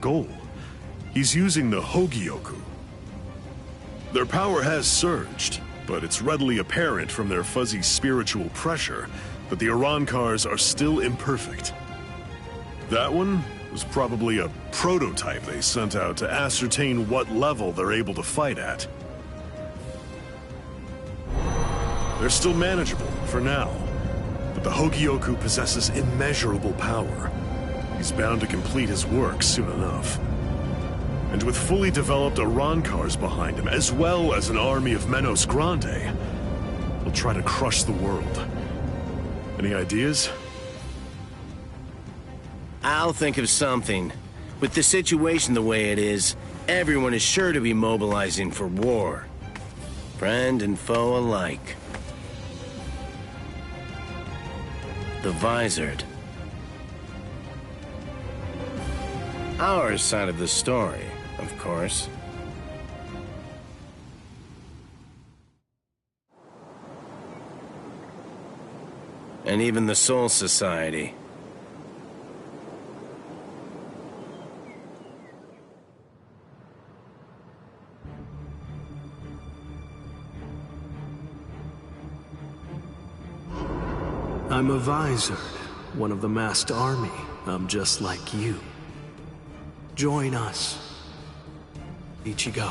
goal. He's using the Hogyoku. Their power has surged, but it's readily apparent from their fuzzy spiritual pressure that the Arankars are still imperfect. That one was probably a prototype they sent out to ascertain what level they're able to fight at. They're still manageable, for now, but the Hogyoku possesses immeasurable power. He's bound to complete his work soon enough. And with fully developed Arankars behind him, as well as an army of Menos Grande, he'll try to crush the world. Any ideas? I'll think of something. With the situation the way it is, everyone is sure to be mobilizing for war. Friend and foe alike. The Visored. Our side of the story, of course. And even the Soul Society. I'm a Visored, one of the masked army. I'm just like you. Join us. Ichigo.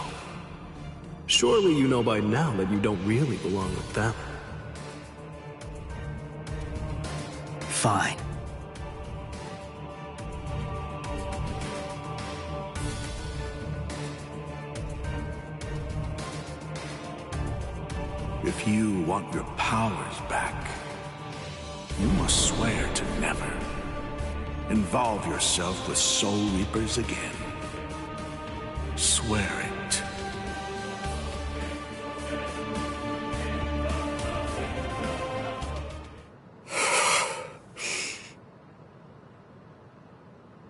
Surely you know by now that you don't really belong with them. Fine. If you want your powers back, you must swear to never involve yourself with Soul Reapers again. Swear it.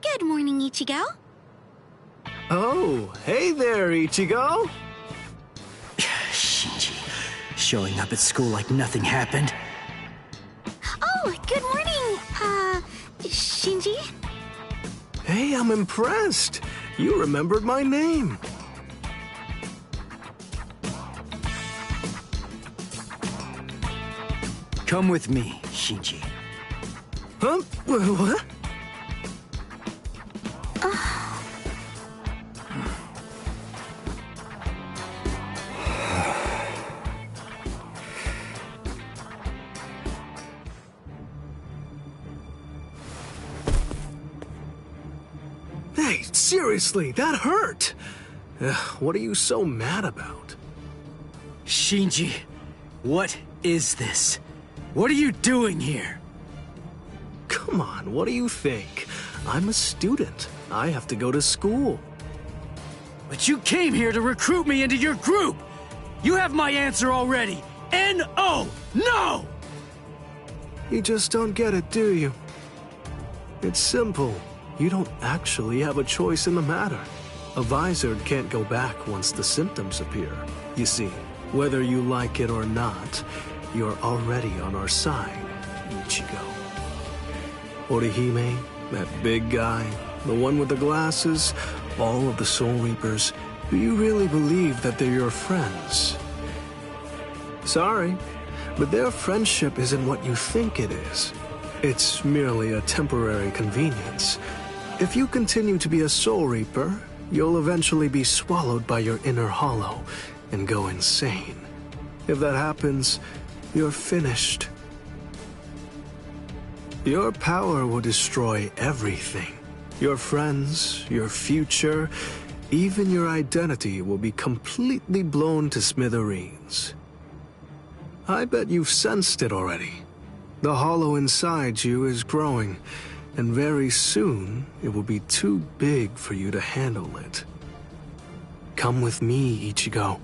Good morning, Ichigo. Oh, hey there, Ichigo! Shinji, showing up at school like nothing happened. Oh, good morning, Shinji? Hey, I'm impressed. You remembered my name. Come with me, Shinji. Huh? What? Hey, seriously, that hurt. What are you so mad about? Shinji, what is this? What are you doing here? Come on, what do you think? I'm a student. I have to go to school. But you came here to recruit me into your group! You have my answer already! N-O! No! You just don't get it, do you? It's simple. You don't actually have a choice in the matter. A Visored can't go back once the symptoms appear. You see, whether you like it or not, you're already on our side, Ichigo. Orihime, that big guy, the one with the glasses, all of the Soul Reapers, do you really believe that they're your friends? Sorry, but their friendship isn't what you think it is. It's merely a temporary convenience. If you continue to be a Soul Reaper, you'll eventually be swallowed by your inner hollow and go insane. If that happens, you're finished. Your power will destroy everything. Your friends, your future, even your identity will be completely blown to smithereens. I bet you've sensed it already. The hollow inside you is growing, and very soon it will be too big for you to handle it. Come with me, Ichigo.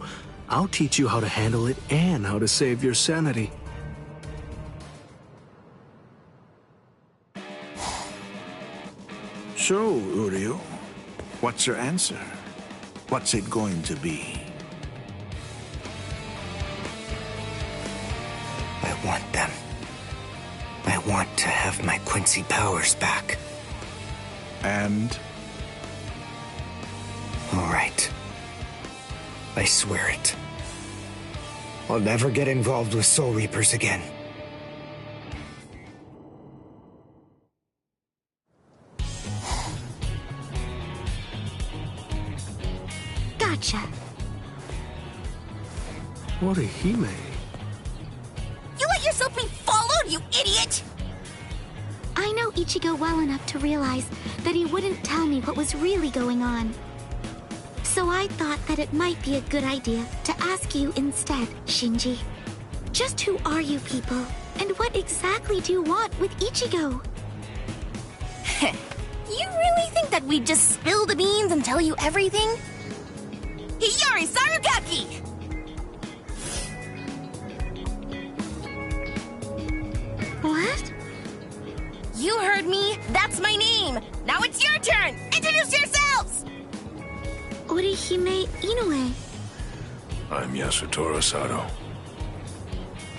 I'll teach you how to handle it and how to save your sanity. So, Uryu, what's your answer? What's it going to be? I want them. I want to have my Quincy powers back. And right. I swear it. I'll never get involved with Soul Reapers again. Gotcha. What a Hime. You let yourself be followed, you idiot! I know Ichigo well enough to realize that he wouldn't tell me what was really going on. So I thought that it might be a good idea to ask you instead, Shinji. Just who are you people, and what exactly do you want with Ichigo? You really think that we'd just spill the beans and tell you everything? Hiyori Sarugaki! What? You heard me. That's my name. Now it's your turn. Introduce yourselves! Orihime Inoue. I'm Yasutaro Sato.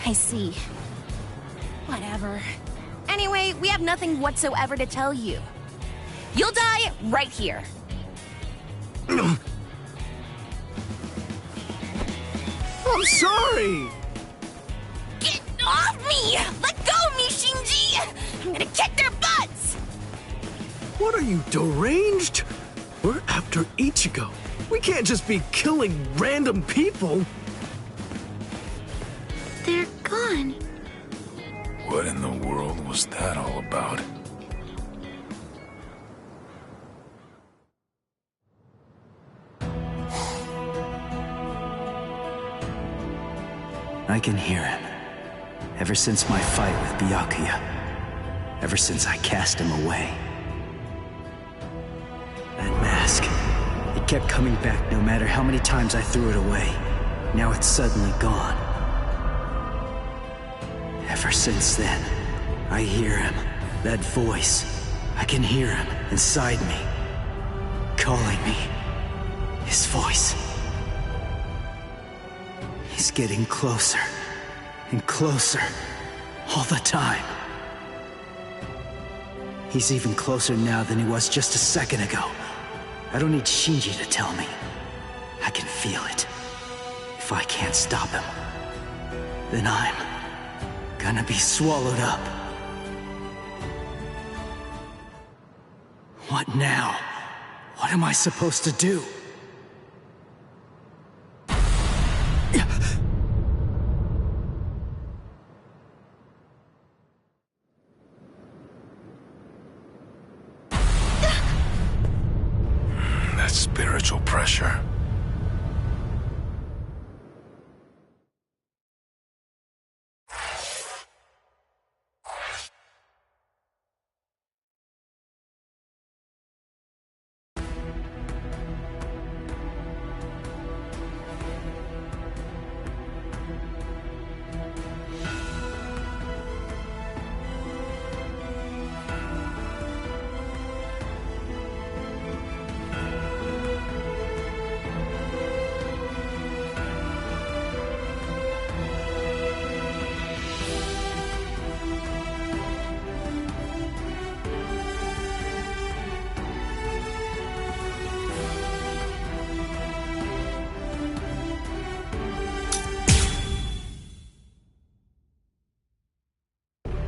I see. Whatever. Anyway, we have nothing whatsoever to tell you. You'll die right here. I'm sorry! Get off me! Let go of me, Shinji! I'm gonna kick their butts! What are you, deranged? We're after Ichigo. We can't just be killing random people. They're gone. What in the world was that all about? I can hear him. Ever since my fight with Byakuya. Ever since I cast him away. That mask. It kept coming back no matter how many times I threw it away. Now it's suddenly gone. Ever since then, I hear him. That voice. I can hear him inside me. Calling me. His voice. He's getting closer and closer all the time. He's even closer now than he was just a second ago. I don't need Shinji to tell me. I can feel it. If I can't stop him, then I'm gonna be swallowed up. What now? What am I supposed to do? That spiritual pressure.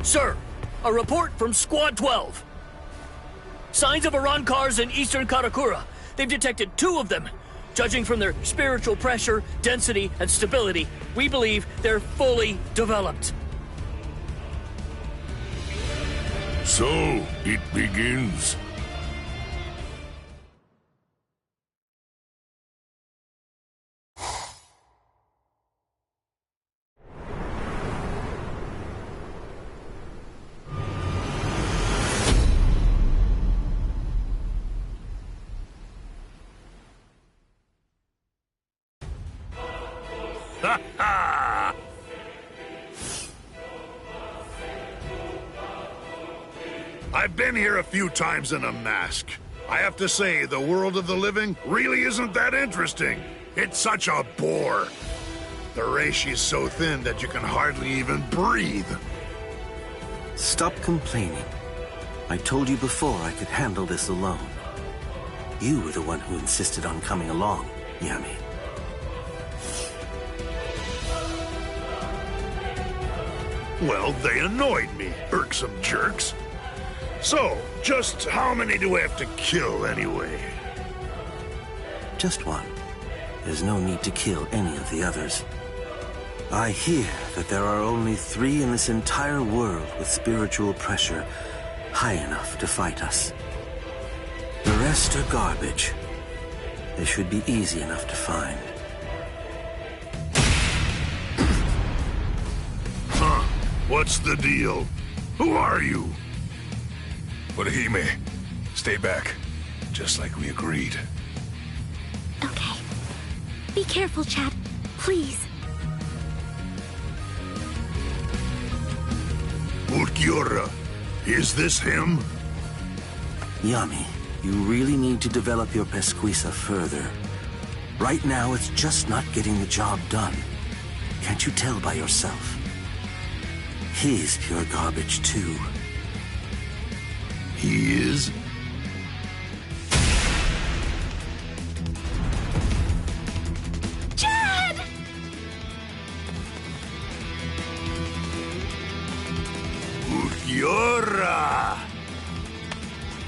Sir, a report from Squad 12. Signs of Arancars in eastern Karakura. They've detected 2 of them. Judging from their spiritual pressure, density, and stability, we believe they're fully developed. So, it begins. I've been here a few times in a mask. I have to say, the world of the living really isn't that interesting. It's such a bore. The reishi's so thin that you can hardly even breathe. Stop complaining. I told you before I could handle this alone. You were the one who insisted on coming along, Yami. Well, they annoyed me, irksome jerks. So, just how many do we have to kill anyway? Just one. There's no need to kill any of the others. I hear that there are only 3 in this entire world with spiritual pressure high enough to fight us. The rest are garbage. They should be easy enough to find. Huh? What's the deal? Who are you? Orihime, stay back. Just like we agreed. Okay. Be careful, Chad. Please. Ulquiorra, is this him? Yami, you really need to develop your Pesquisa further. Right now, it's just not getting the job done. Can't you tell by yourself? He's pure garbage, too. He is? Chad! Ulquiorra!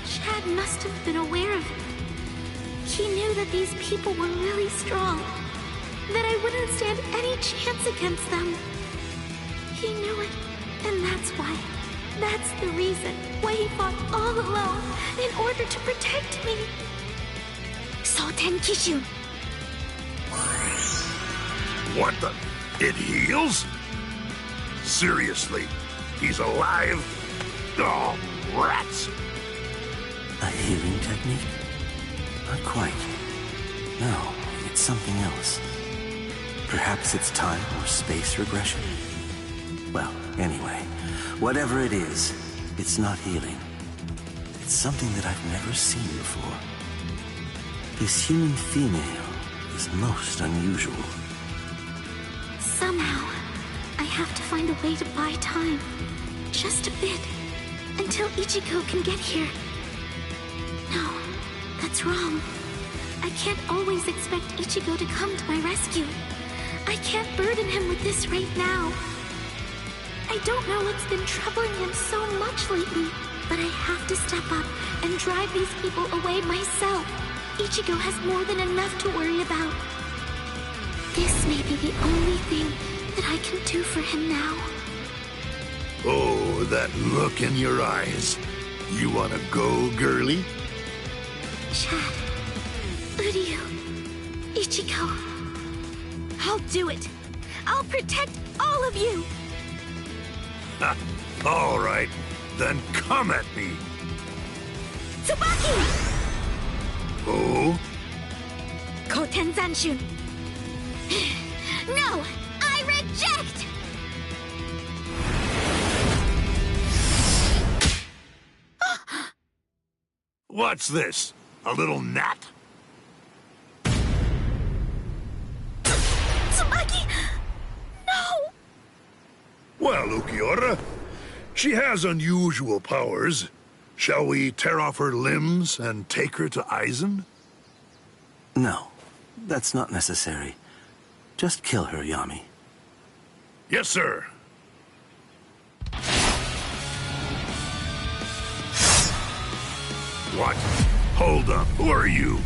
Chad must have been aware of it. He knew that these people were really strong, that I wouldn't stand any chance against them. He knew it, and that's why. That's the reason why he fought all alone in order to protect me. Soten Kishun. What the? It heals? Seriously? He's alive? Oh, rats! A healing technique? Not quite. No, it's something else. Perhaps it's time or space regression? Well, anyway, whatever it is, it's not healing. It's something that I've never seen before. This human female is most unusual. Somehow, I have to find a way to buy time. Just a bit. Until Ichigo can get here. No, that's wrong. I can't always expect Ichigo to come to my rescue. I can't burden him with this right now. I don't know what's been troubling him so much lately, but I have to step up and drive these people away myself. Ichigo has more than enough to worry about. This may be the only thing that I can do for him now. Oh, that look in your eyes. You wanna go, girlie? Chad, Uryu, Ichigo. I'll do it. I'll protect all of you. Ha! All right, then come at me. Tsubaki! Oh? Koten Zanshun. No! I reject! What's this? A little gnat? Tsubaki! No! Well, Ulquiorra, she has unusual powers. Shall we tear off her limbs and take her to Aizen? No, that's not necessary. Just kill her, Yami. Yes, sir. What? Hold up. Who are you?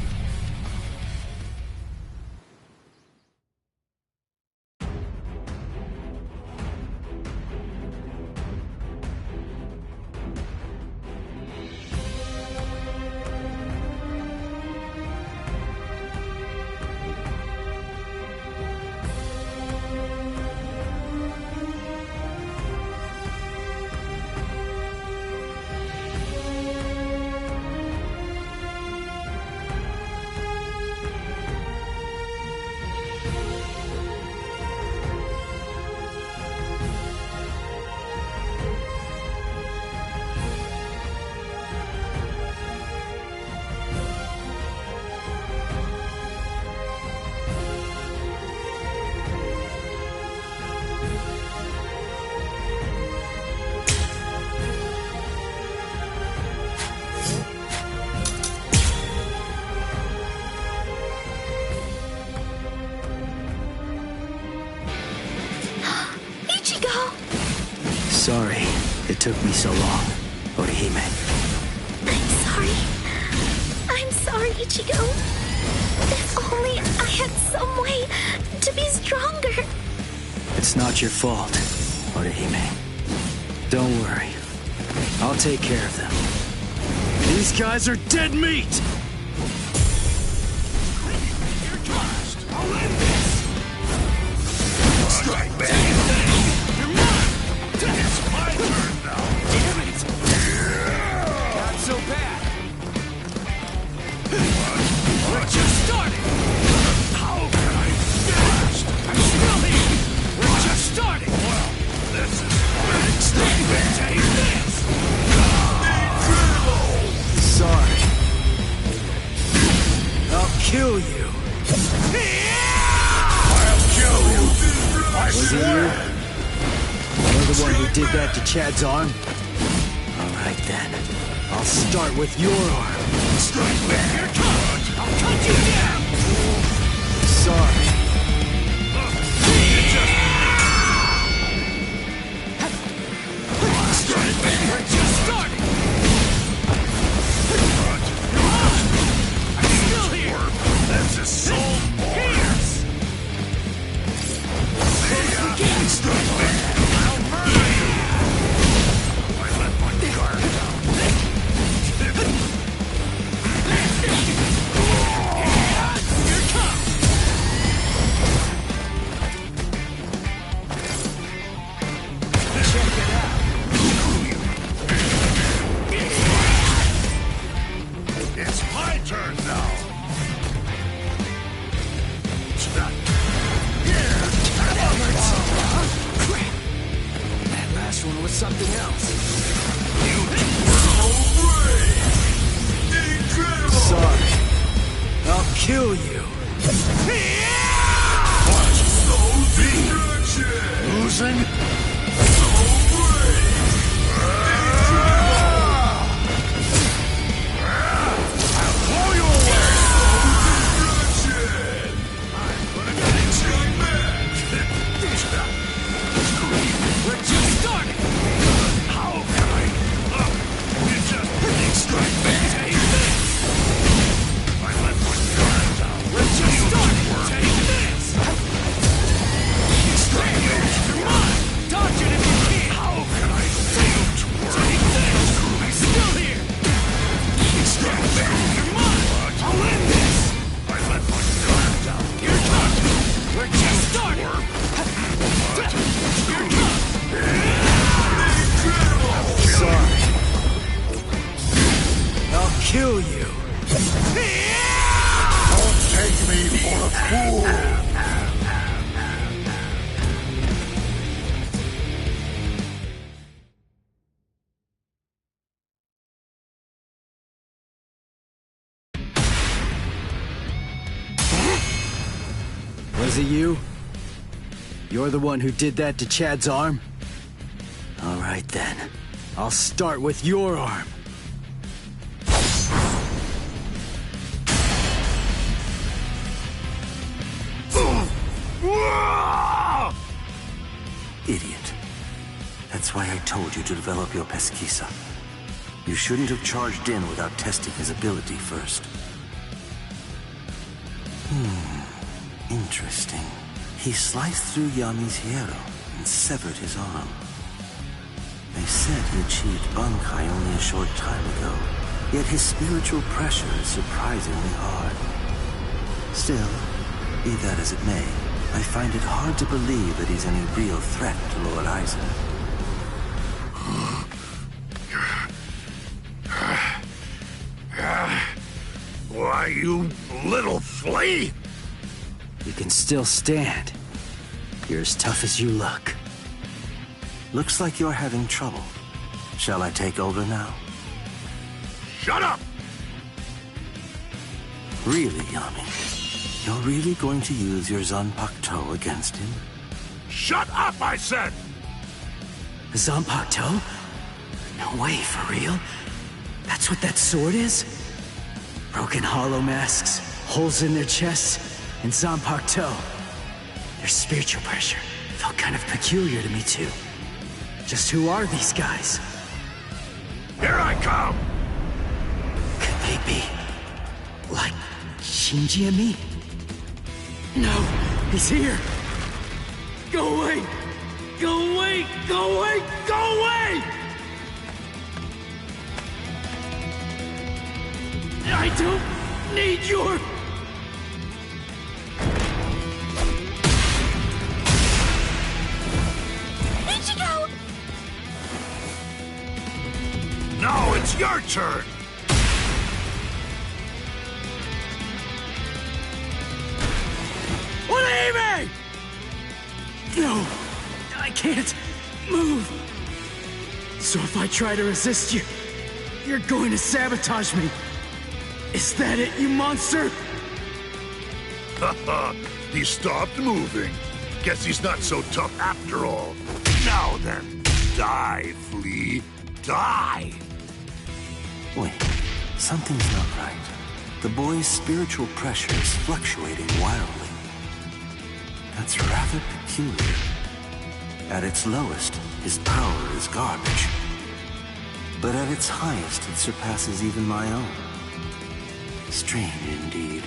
Sorry it took me so long, Orihime. I'm sorry, Ichigo. If only I had some way to be stronger. It's not your fault, Orihime. Don't worry. I'll take care of them. These guys are dead meat! Strike back! You're mine! It's my turn now! Damn it! Not so bad! We're just starting! How can I fast? I'm still here! We're just starting! Well, this is big. Strike back! Take this! Sorry. I'll kill you. I'll kill you! I Was it swear! you? You're the one who did that to Chad's arm? Alright then. I'll start with your arm. Strike back! Here it comes! I'll cut you down! Sorry. Strike back! We're just starting! I'm still here! That's a soul pierce! Strike back! I'll murder you! I let my guard down. Here it comes! Check it out! It's my turn now! That last one was something else. Sorry. I'll kill you. Losing? We're just starting! How can I? You just strike back. Take this! I let my guard down. We're just starting! Take this! Strike back. Come on! Dodge it if you can! How can I fail to work? Take this! I'm still here! Strike back. Come on! I'll end this! I let my guard down. Here it comes! We're just starting! Here it comes! Sorry. I'll kill you. Don't take me for a fool! Was it you? You're the one who did that to Chad's arm? Alright then. I'll start with your arm. Idiot. That's why I told you to develop your pesquisa. You shouldn't have charged in without testing his ability first. Interesting. He sliced through Yami's hierro and severed his arm. They said he achieved Bankai only a short time ago, yet his spiritual pressure is surprisingly hard. Still, be that as it may, I find it hard to believe that he's any real threat to Lord Aizen. Why, you little flea! You can still stand. You're as tough as you look. Looks like you're having trouble. Shall I take over now? Shut up! Really, Yami? You're really going to use your Zanpakuto against him? Shut up, I said! Zanpakuto? No way, for real? That's what that sword is? Broken hollow masks, holes in their chests, and Zanpakuto. Their spiritual pressure felt kind of peculiar to me, too. Just who are these guys? Here I come! Could they be like Shinji and me? No, he's here! Go away! Go away! Go away! Go away! I don't need your... Ichigo! Now it's your turn! Leave me! No, I can't move. So if I try to resist you, you're going to sabotage me. Is that it, you monster? Haha, he stopped moving. Guess he's not so tough after all. Now then, die, Flea. Die! Wait, something's not right. The boy's spiritual pressure is fluctuating wildly. That's rather peculiar. At its lowest, his power is garbage. But at its highest, it surpasses even my own. Strange indeed.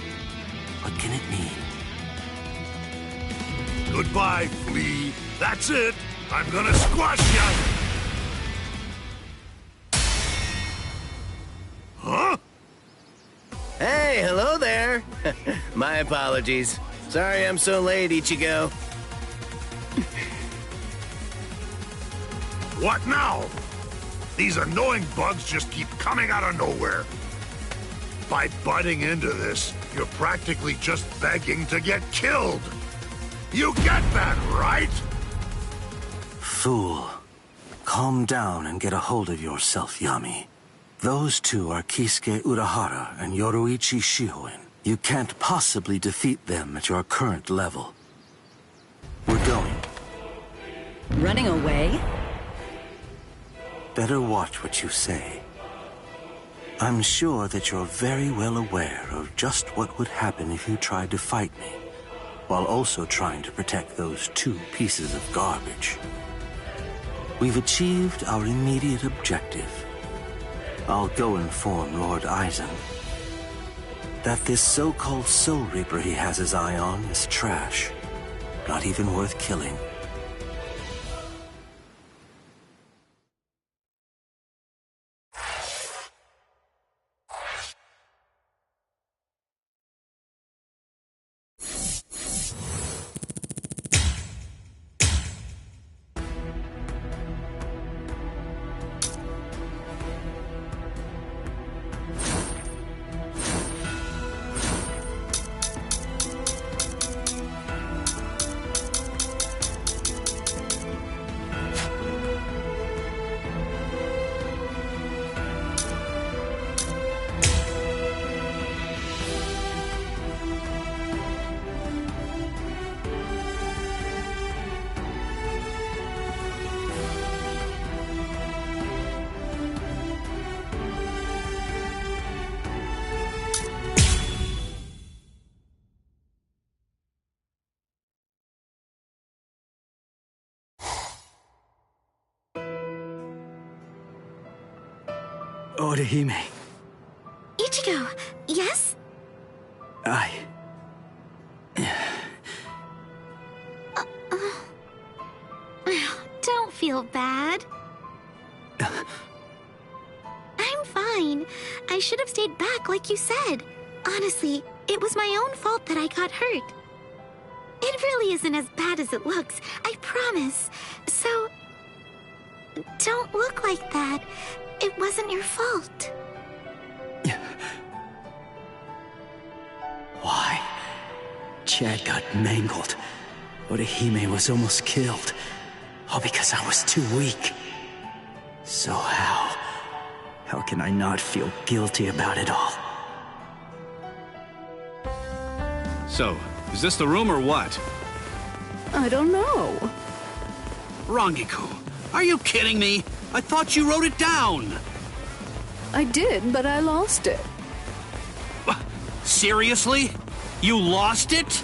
What can it mean? Goodbye, Flea. That's it. I'm gonna squash ya! Huh? Hey, hello there. My apologies. Sorry I'm so late, Ichigo. What now? These annoying bugs just keep coming out of nowhere. By butting into this, you're practically just begging to get killed. You get that, right? Fool. Calm down and get a hold of yourself, Yami. Those two are Kisuke Urahara and Yoruichi Shihoin. You can't possibly defeat them at your current level. We're going. Running away? Better watch what you say. I'm sure that you're very well aware of just what would happen if you tried to fight me, while also trying to protect those two pieces of garbage. We've achieved our immediate objective. I'll go inform Lord Aizen that this so-called Soul Reaper he has his eye on is trash, not even worth killing. Orihime. Ichigo, yes? Don't feel bad. I'm fine. I should have stayed back like you said. Honestly, it was my own fault that I got hurt. It really isn't as bad as it looks, I promise. So, don't look like that. It wasn't your fault. Why? Chad got mangled. Orihime was almost killed. All because I was too weak. So how can I not feel guilty about it all? So, is this the room or what? I don't know. Rangiku, are you kidding me? I thought you wrote it down. I did, but I lost it. Seriously? You lost it?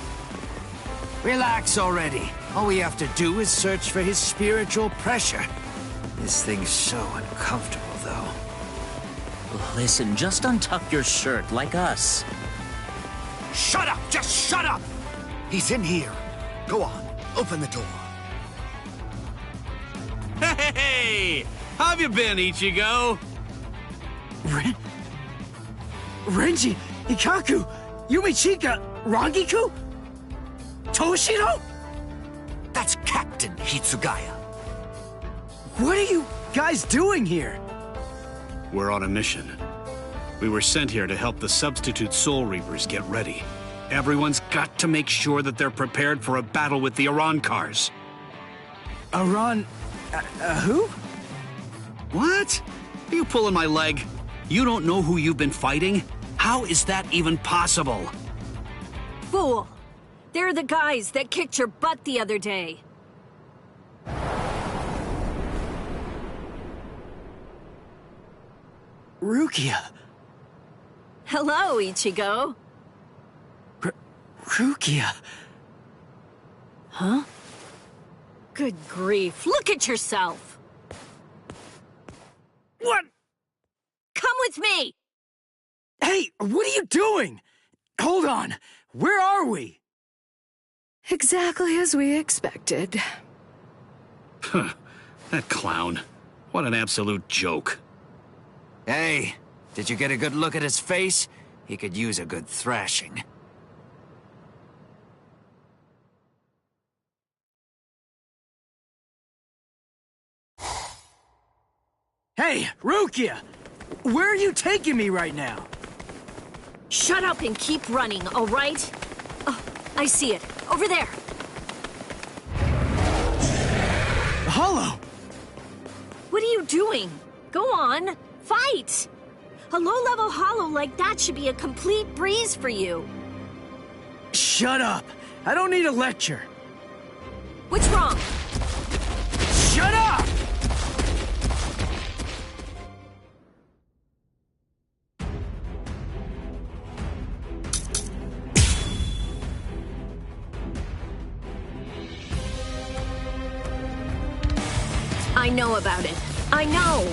Relax already. All we have to do is search for his spiritual pressure. This thing's so uncomfortable, though. Listen, just untuck your shirt like us. Shut up! Just shut up! He's in here. Go on, open the door. Hey! How have you been, Ichigo? Renji, Ikaku, Yumichika, Rangiku? Toshiro? That's Captain Hitsugaya. What are you guys doing here? We're on a mission. We were sent here to help the substitute Soul Reapers get ready. Everyone's got to make sure that they're prepared for a battle with the Arankars. Who? What? Are you pulling my leg? You don't know who you've been fighting? How is that even possible? Fool! They're the guys that kicked your butt the other day. Rukia. Hello, Ichigo. Rukia. Huh? Good grief, look at yourself! What? Come with me! Hey, what are you doing? Hold on, where are we? Exactly as we expected. That clown. What an absolute joke. Hey, did you get a good look at his face? He could use a good thrashing. Hey, Rukia! Where are you taking me right now? Shut up and keep running, all right? Oh, I see it. Over there. Hollow! What are you doing? Go on, fight! A low-level hollow like that should be a complete breeze for you. Shut up! I don't need a lecture. What's wrong? Shut up! I know about it. I know.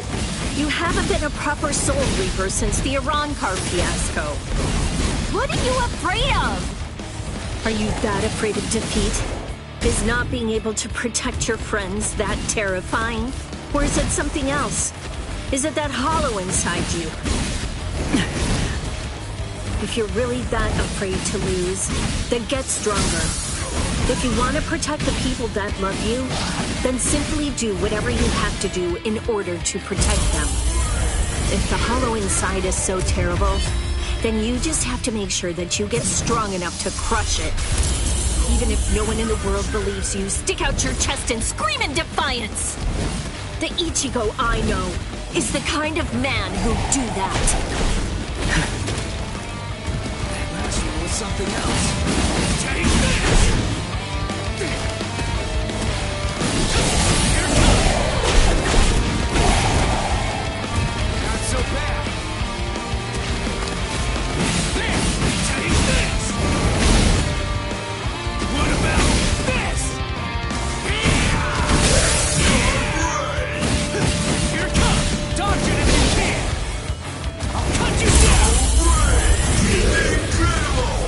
You haven't been a proper Soul Reaper since the Arankar fiasco. What are you afraid of? Are you that afraid of defeat? Is not being able to protect your friends that terrifying? Or is it something else? Is it that hollow inside you? If you're really that afraid to lose, then get stronger. If you want to protect the people that love you, then simply do whatever you have to do in order to protect them. If the hollow inside is so terrible, then you just have to make sure that you get strong enough to crush it. Even if no one in the world believes you, stick out your chest and scream in defiance! The Ichigo I know is the kind of man who'd do that. That last one was something else. Take this! Not so bad. There! Take this! What about this? Here it comes! Dodge it if you can! I'll cut you down!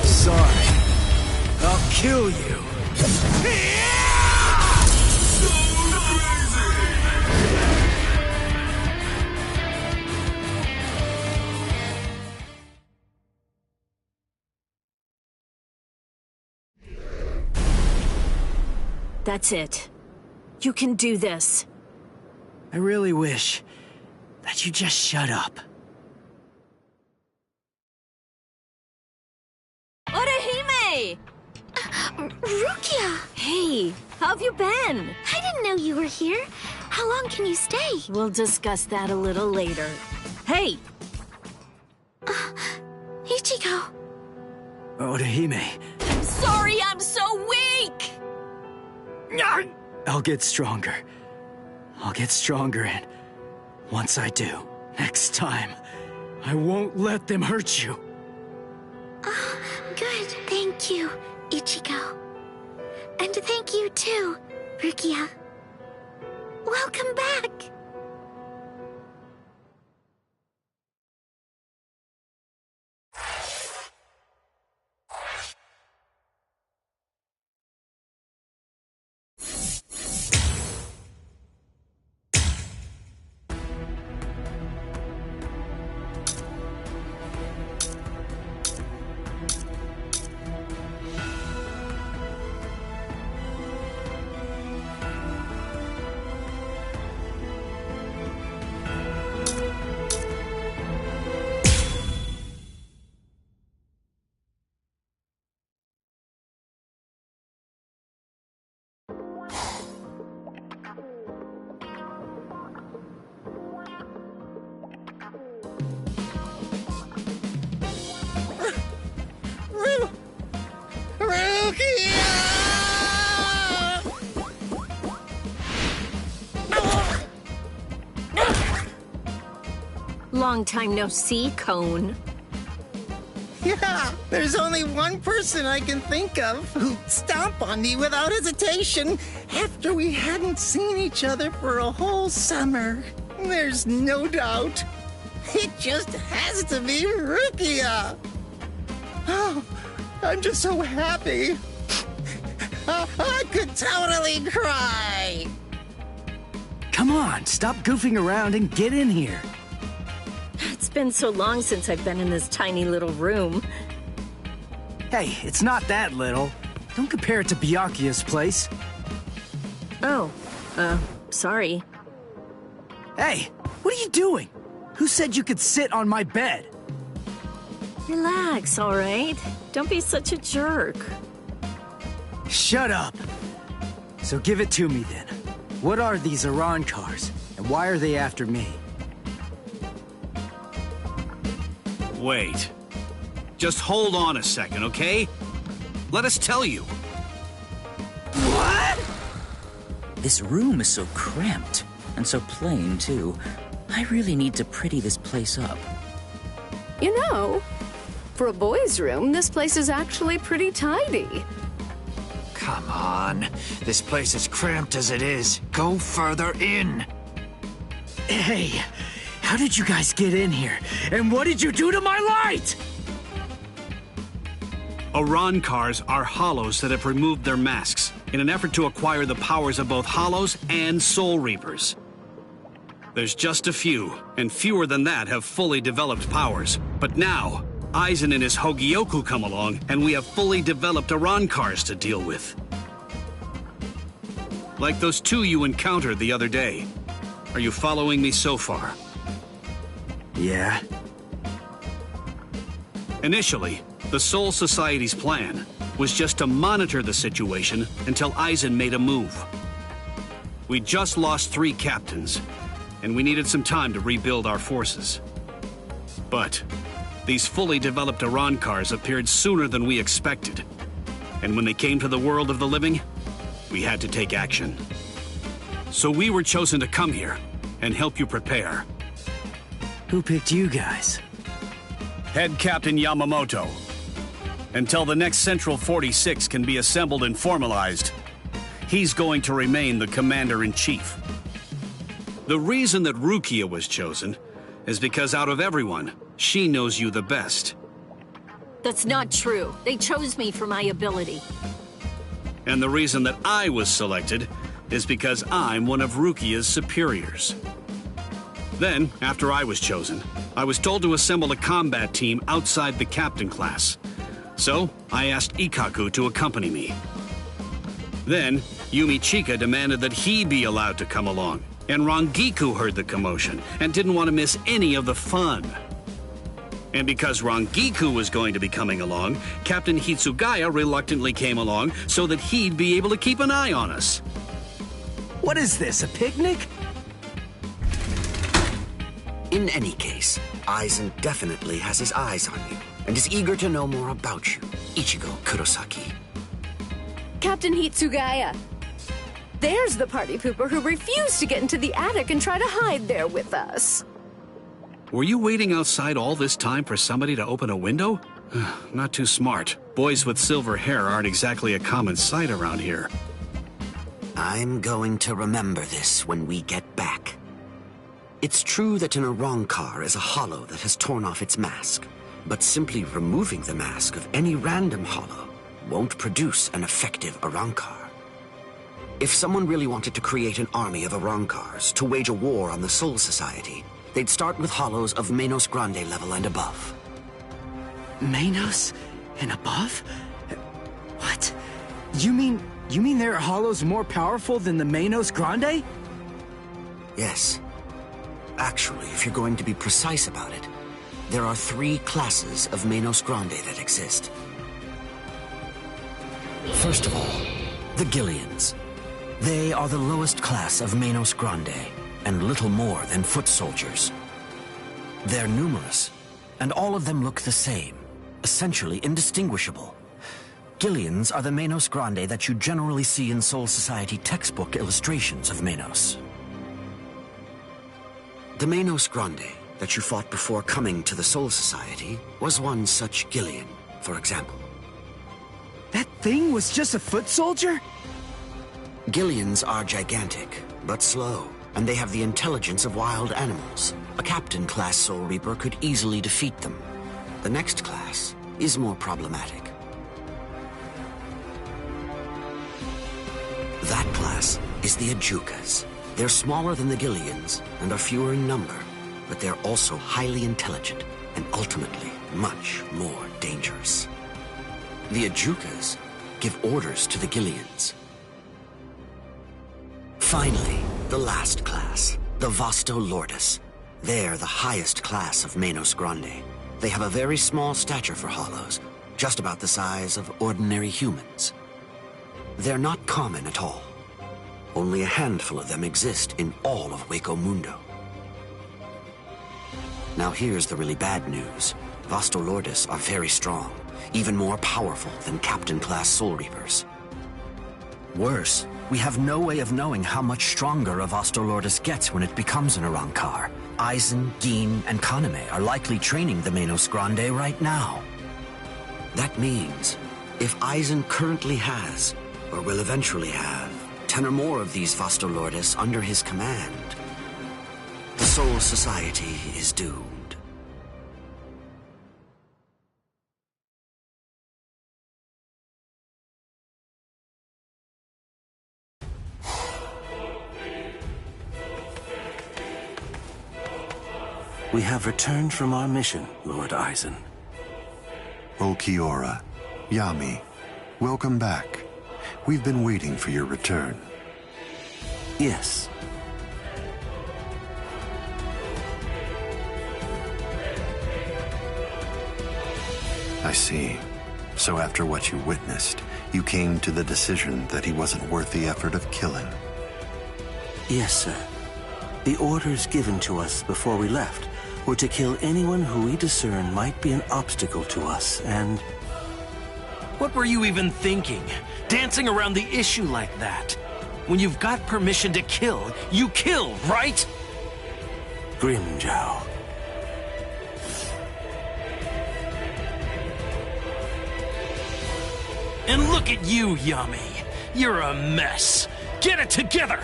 Sorry. I'll kill you. That's it. You can do this. I really wish that you just shut up. Orihime! Rukia! Hey, how have you been? I didn't know you were here. How long can you stay? We'll discuss that a little later. Hey! Ichigo. Orihime. I'm sorry I'm so weak! I'll get stronger. I'll get stronger, and once I do, next time, I won't let them hurt you. Oh, good. Thank you, Ichigo. And thank you too, Rukia. Welcome back. Long time no see, Cone. Yeah, there's only one person I can think of who'd stomp on me without hesitation after we hadn't seen each other for a whole summer. There's no doubt. It just has to be Rukia. Oh, I'm just so happy. I could totally cry. Come on, stop goofing around and get in here. It's been so long since I've been in this tiny little room. Hey, it's not that little. Don't compare it to Byakuya's place. Oh, sorry. Hey, what are you doing? Who said you could sit on my bed? Relax, all right? Don't be such a jerk. Shut up. So give it to me then. What are these Iran cars, and why are they after me? Wait. Just hold on a second, okay? Let us tell you. What? This room is so cramped, and so plain, too. I really need to pretty this place up. You know, for a boys' room, this place is actually pretty tidy. Come on. This place is cramped as it is. Go further in. Hey, how did you guys get in here? And what did you do to my light? Iran cars are hollows that have removed their masks in an effort to acquire the powers of both hollows and soul reapers. There's just a few, and fewer than that have fully developed powers. But now, Aizen and his Hogyoku come along, and we have fully developed Iran cars to deal with. Like those two you encountered the other day. Are you following me so far? Yeah. Initially, the Soul Society's plan was just to monitor the situation until Aizen made a move. We just lost 3 captains, and we needed some time to rebuild our forces. But these fully developed Iran cars appeared sooner than we expected. And when they came to the world of the living, we had to take action. So we were chosen to come here and help you prepare. Who picked you guys? Head Captain Yamamoto. Until the next Central 46 can be assembled and formalized, he's going to remain the Commander-in-Chief. The reason that Rukia was chosen is because out of everyone, she knows you the best. That's not true. They chose me for my ability. And the reason that I was selected is because I'm one of Rukia's superiors. Then, after I was chosen, I was told to assemble a combat team outside the captain class. So, I asked Ikkaku to accompany me. Then, Yumi Chika demanded that he be allowed to come along, and Rangiku heard the commotion and didn't want to miss any of the fun. And because Rangiku was going to be coming along, Captain Hitsugaya reluctantly came along so that he'd be able to keep an eye on us. What is this, a picnic? In any case, Aizen definitely has his eyes on you, and is eager to know more about you, Ichigo Kurosaki. Captain Hitsugaya. There's the party pooper who refused to get into the attic and try to hide there with us. Were you waiting outside all this time for somebody to open a window? Not too smart. Boys with silver hair aren't exactly a common sight around here. I'm going to remember this when we get back. It's true that an Arankar is a hollow that has torn off its mask, but simply removing the mask of any random hollow won't produce an effective Arankar. If someone really wanted to create an army of Arankars to wage a war on the Soul Society, they'd start with hollows of Menos Grande level and above. Menos and above? What? You mean there are hollows more powerful than the Menos Grande? Yes. Actually, if you're going to be precise about it, there are 3 classes of Menos Grande that exist. First of all, the Gillians. They are the lowest class of Menos Grande, and little more than foot soldiers. They're numerous, and all of them look the same, essentially indistinguishable. Gillians are the Menos Grande that you generally see in Soul Society textbook illustrations of Menos. The Menos Grande that you fought before coming to the Soul Society was one such Gillian, for example. That thing was just a foot soldier? Gillians are gigantic, but slow, and they have the intelligence of wild animals. A Captain-class Soul Reaper could easily defeat them. The next class is more problematic. That class is the Ajukas. They're smaller than the Gillians and are fewer in number, but they're also highly intelligent and ultimately much more dangerous. The Ajukas give orders to the Gillians. Finally, the last class, the Vasto Lordis. They're the highest class of Manos Grande. They have a very small stature for Hollows, just about the size of ordinary humans. They're not common at all. Only a handful of them exist in all of Hueco Mundo. Now here's the really bad news. Vasto Lordis are very strong, even more powerful than Captain-class Soul Reapers. Worse, we have no way of knowing how much stronger a Vasto Lordis gets when it becomes an Arankar. Aizen, Gin, and Kaname are likely training the Manos Grande right now. That means, if Aizen currently has, or will eventually have, 10 or more of these Vasto Lordis under his command, the Soul Society is doomed. We have returned from our mission, Lord Aizen. Ulquiorra, Yami, welcome back. We've been waiting for your return. Yes. I see. So after what you witnessed, you came to the decision that he wasn't worth the effort of killing. Yes, sir. The orders given to us before we left were to kill anyone who we discern might be an obstacle to us, and... What were you even thinking? Dancing around the issue like that? When you've got permission to kill, you kill, right? Grimjow. And look at you, Yami. You're a mess. Get it together!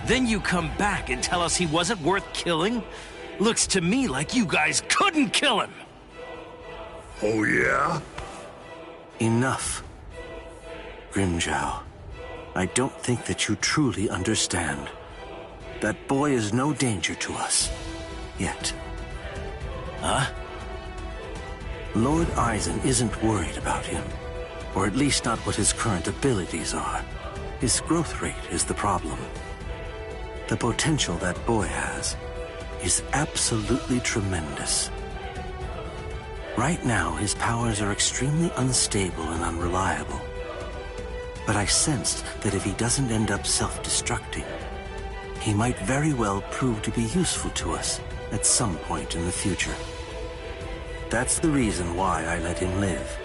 Then you come back and tell us he wasn't worth killing? Looks to me like you guys couldn't kill him! Oh, yeah? Enough. Grimjow, I don't think that you truly understand. That boy is no danger to us. Yet. Huh? Lord Aizen isn't worried about him. Or at least not what his current abilities are. His growth rate is the problem. The potential that boy has is absolutely tremendous. Right now, his powers are extremely unstable and unreliable. But I sensed that if he doesn't end up self-destructing, he might very well prove to be useful to us at some point in the future. That's the reason why I let him live.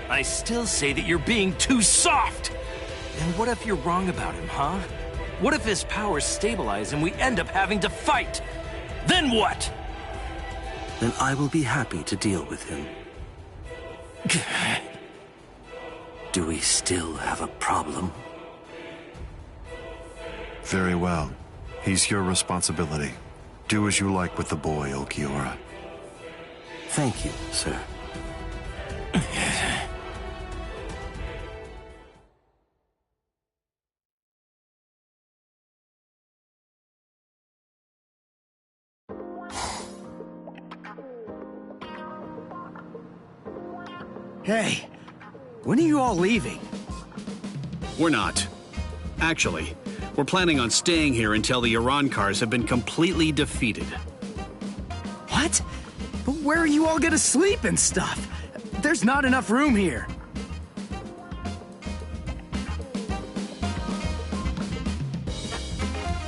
I still say that you're being too soft! And what if you're wrong about him, huh? What if his powers stabilize and we end up having to fight? Then what? Then I will be happy to deal with him. Do we still have a problem? Very well. He's your responsibility. Do as you like with the boy, Ulquiorra. Thank you, sir. Hey, when are you all leaving? We're not. Actually, we're planning on staying here until the Arankars have been completely defeated. What? But where are you all gonna sleep and stuff? There's not enough room here.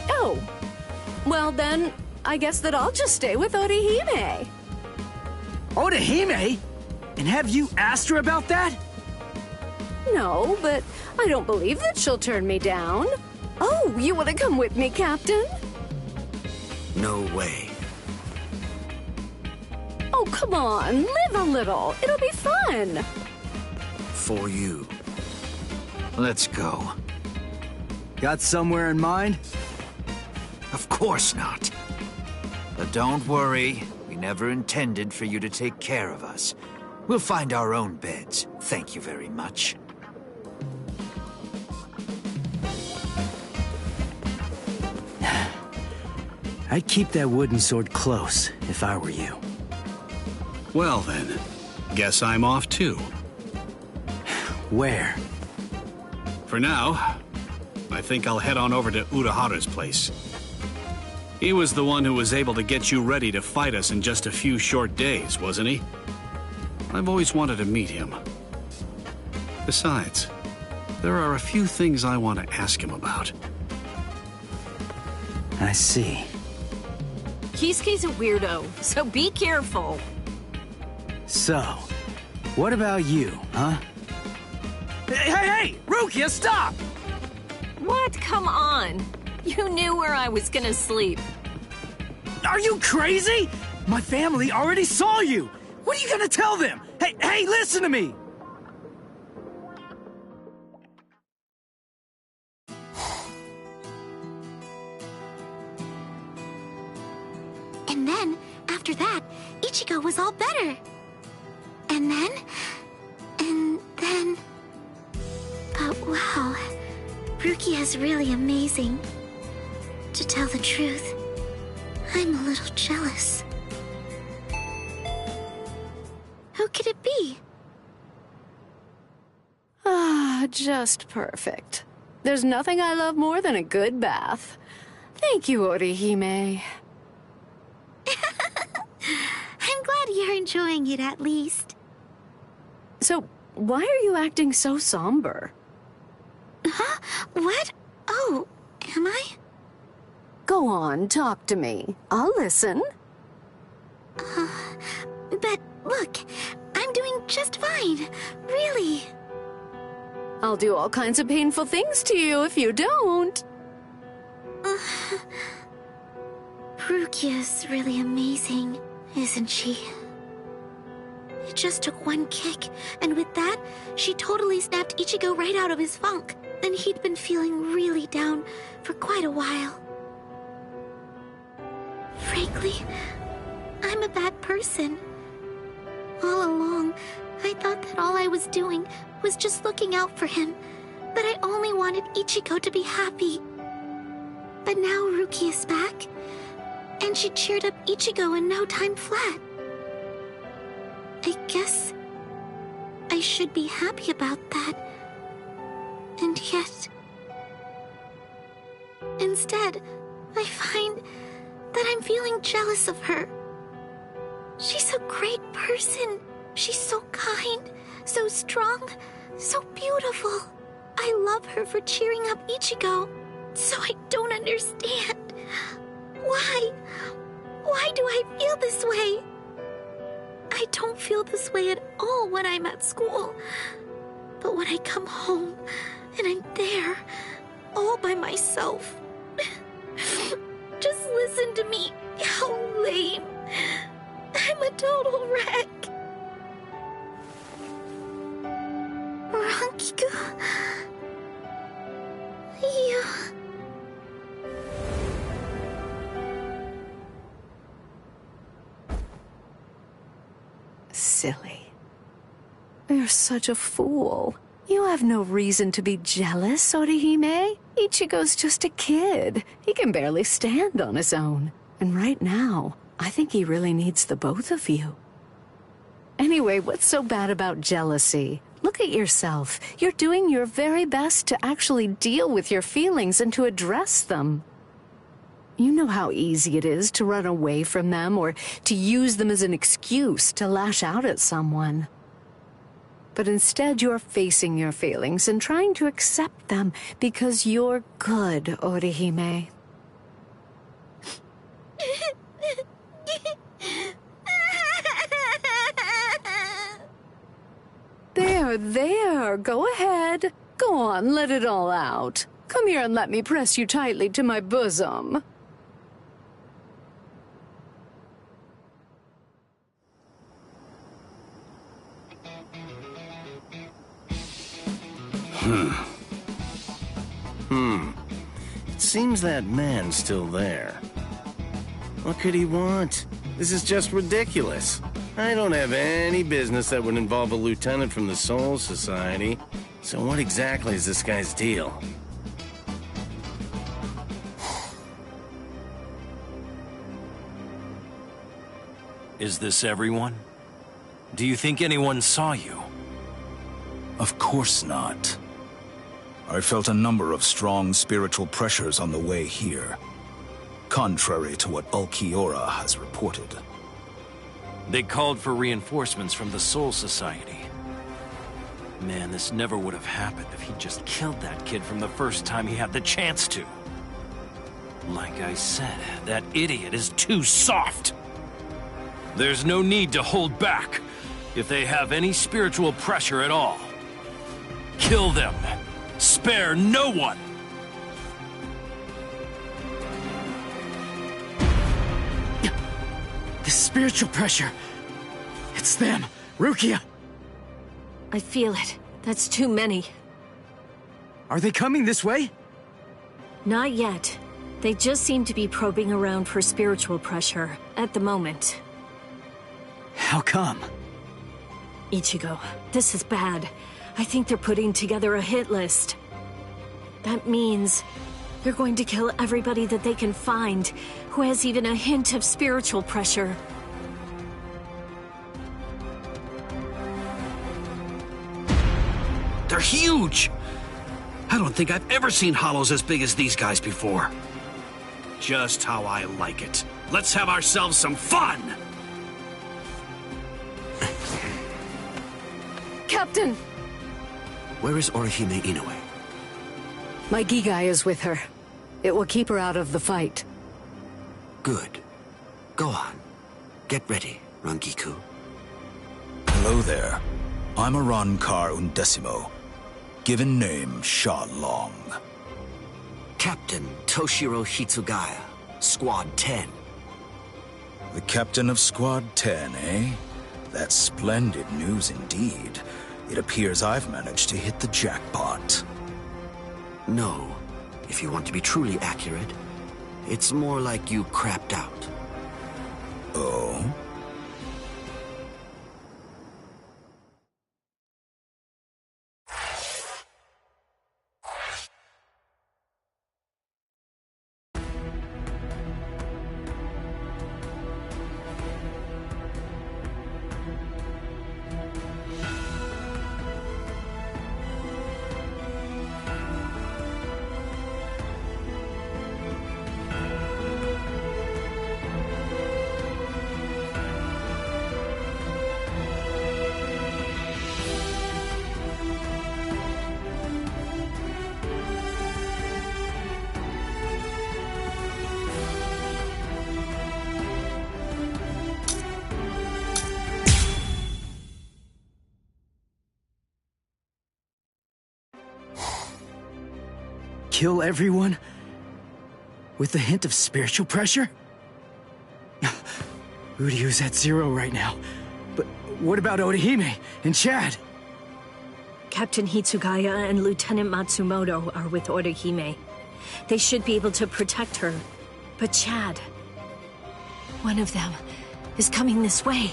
Oh. Well then, I guess that I'll just stay with Orihime. Orihime? And have you asked her about that? No, but I don't believe that she'll turn me down. Oh, you want to come with me, Captain? No way. Oh, come on, live a little. It'll be fun. For you. Let's go. Got somewhere in mind? Of course not. But don't worry, we never intended for you to take care of us. We'll find our own beds. Thank you very much. I'd keep that wooden sword close if I were you. Well then, guess I'm off too. Where? For now, I think I'll head on over to Urahara's place. He was the one who was able to get you ready to fight us in just a few short days, wasn't he? I've always wanted to meet him. Besides, there are a few things I want to ask him about. I see. Kisuke's a weirdo, so be careful. So, what about you, huh? Hey! Rukia, stop! What? Come on. You knew where I was gonna sleep. Are you crazy? My family already saw you. What are you gonna tell them? Hey, listen to me! And then, after that, Ichigo was all better. And then... But wow, Rukia is really amazing. To tell the truth, I'm a little jealous. Who could it be? Ah, just perfect. There's nothing I love more than a good bath. Thank you, Orihime. I'm glad you're enjoying it at least. So, why are you acting so somber? Huh? What? Oh, am I? Go on, talk to me. I'll listen. But look, I'm doing just fine. Really. I'll do all kinds of painful things to you if you don't. Rukia's really amazing, isn't she? It just took one kick, and with that, she totally snapped Ichigo right out of his funk, and he'd been feeling really down for quite a while. Frankly, I'm a bad person. All along, I thought that all I was doing was just looking out for him, but I only wanted Ichigo to be happy. But now Ruki is back, and she cheered up Ichigo in no time flat. I guess I should be happy about that. And yet, instead, I find that I'm feeling jealous of her. She's a great person. She's so kind, so strong, so beautiful. I love her for cheering up Ichigo. So I don't understand. Why? Why do I feel this way? I don't feel this way at all when I'm at school. But when I come home and I'm there, all by myself. Just listen to me. How lame. I'm a total wreck. Rankiku. You... Silly. You're such a fool. You have no reason to be jealous, Orihime. Ichigo's just a kid. He can barely stand on his own. And right now, I think he really needs the both of you. Anyway, what's so bad about jealousy? Look at yourself. You're doing your very best to actually deal with your feelings and to address them. You know how easy it is to run away from them or to use them as an excuse to lash out at someone. But instead, you're facing your feelings and trying to accept them because you're good, Orihime. There, go ahead. Go on, let it all out. Come here and let me press you tightly to my bosom. It seems that man's still there. What could he want? This is just ridiculous. I don't have any business that would involve a lieutenant from the Soul Society. So what exactly is this guy's deal? Is this everyone? Do you think anyone saw you? Of course not. I felt a number of strong spiritual pressures on the way here, contrary to what Ulquiorra has reported. They called for reinforcements from the Soul Society. Man, this never would have happened if he'd just killed that kid from the first time he had the chance to. Like I said, that idiot is too soft. There's no need to hold back if they have any spiritual pressure at all. Kill them. Spare no one. The spiritual pressure. It's them. Rukia. I feel it. That's too many. Are they coming this way? Not yet. They just seem to be probing around for spiritual pressure at the moment. How come? Ichigo, this is bad. I think they're putting together a hit list. That means they're going to kill everybody that they can find who has even a hint of spiritual pressure. They're huge! I don't think I've ever seen hollows as big as these guys before. Just how I like it. Let's have ourselves some fun! Captain! Where is Orihime Inoue? My Gigai is with her. It will keep her out of the fight. Good. Go on. Get ready, Rangiku. Hello there. I'm Arankar Undecimo. Given name, Sha Long. Captain Toshiro Hitsugaya, Squad 10. The captain of Squad 10, eh? That's splendid news indeed. It appears I've managed to hit the jackpot. No. If you want to be truly accurate, it's more like you crapped out. Oh? Kill everyone? With a hint of spiritual pressure? Uryu's at 0 right now. But what about Orihime and Chad? Captain Hitsugaya and Lieutenant Matsumoto are with Orihime. They should be able to protect her. But Chad... one of them is coming this way.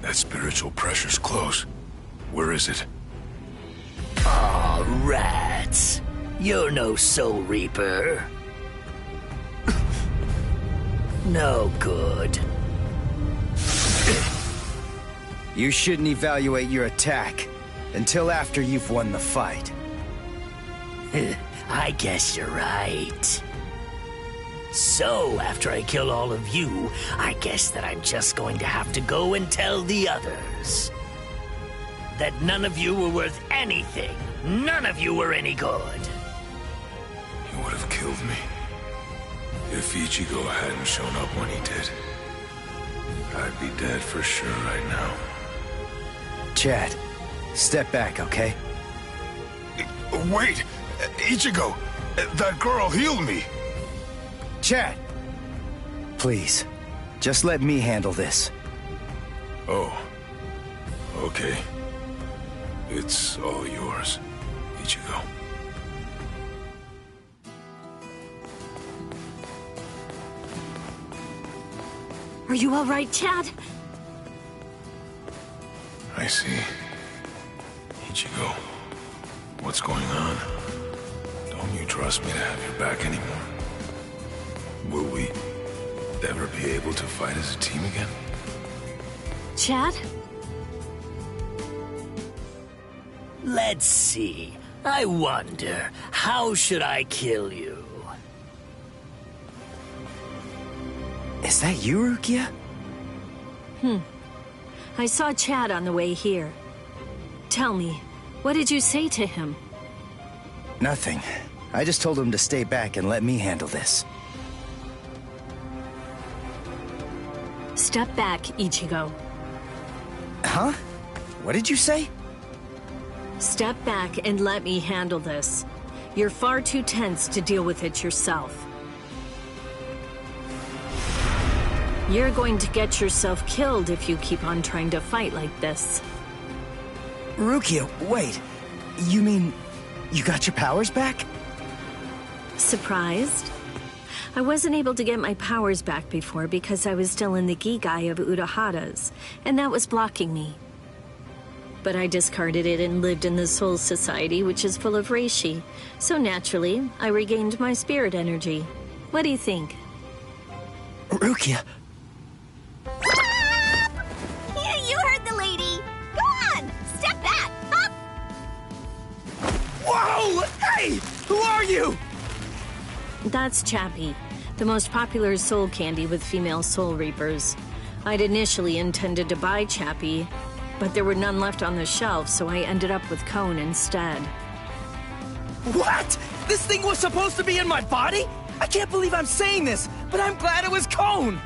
That spiritual pressure's close. Where is it? Aw, rats. You're no Soul Reaper. No good. You shouldn't evaluate your attack until after you've won the fight. I guess you're right. So, after I kill all of you, I guess that I'm just going to have to go and tell the others. That none of you were worth anything. None of you were any good. He would have killed me. If Ichigo hadn't shown up when he did. I'd be dead for sure right now. Chad, step back, okay? Wait! Ichigo! That girl healed me! Chad! Please, just let me handle this. Oh. Okay. It's all yours, Ichigo. Are you all right, Chad? I see. Ichigo, what's going on? Don't you trust me to have your back anymore? Will we ever be able to fight as a team again? Chad? Let's see. I wonder, how should I kill you? Is that you, Rukia? I saw Chad on the way here. Tell me, what did you say to him? Nothing. I just told him to stay back and let me handle this. Step back, Ichigo. Huh? What did you say? Step back and let me handle this. You're far too tense to deal with it yourself. You're going to get yourself killed if you keep on trying to fight like this. Rukia, wait. You mean you got your powers back? Surprised? I wasn't able to get my powers back before because I was still in the Gigai of Urahara's, and that was blocking me. But I discarded it and lived in the Soul Society, which is full of reishi, so naturally, I regained my spirit energy. What do you think? Rukia! You heard the lady! Go on! Step back! Up! Whoa! Hey! Who are you? That's Chappie, the most popular soul candy with female soul reapers. I'd initially intended to buy Chappie, but there were none left on the shelf, so I ended up with Cone instead. What? This thing was supposed to be in my body? I can't believe I'm saying this, but I'm glad it was Cone!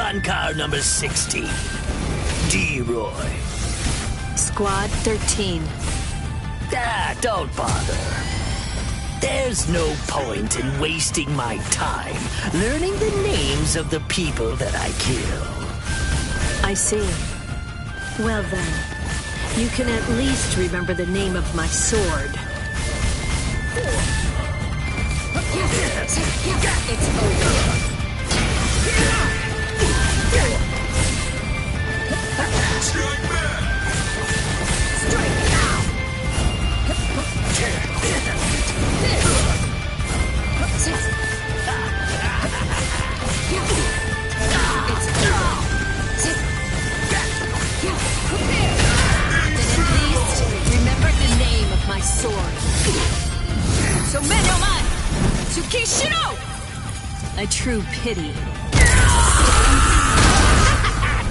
On car number 16. D-Roy. Squad 13. Don't bother. There's no point in wasting my time learning the names of the people that I kill. I see. Well then, you can at least remember the name of my sword. It's over. Remember the name of my sword. A true pity.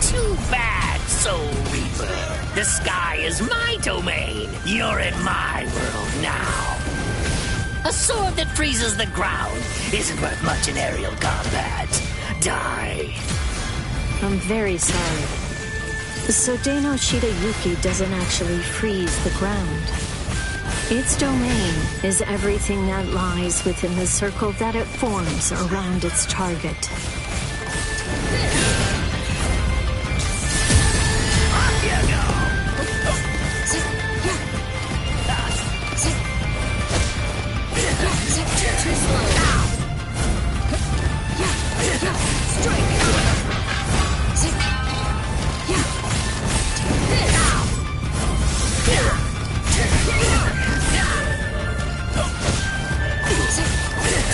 Too bad, Soul Reaper. The sky is my domain. You're in my world now. A sword that freezes the ground isn't worth much in aerial combat. Die. I'm very sorry. So Deno Shidayuki doesn't actually freeze the ground. Its domain is everything that lies within the circle that it forms around its target.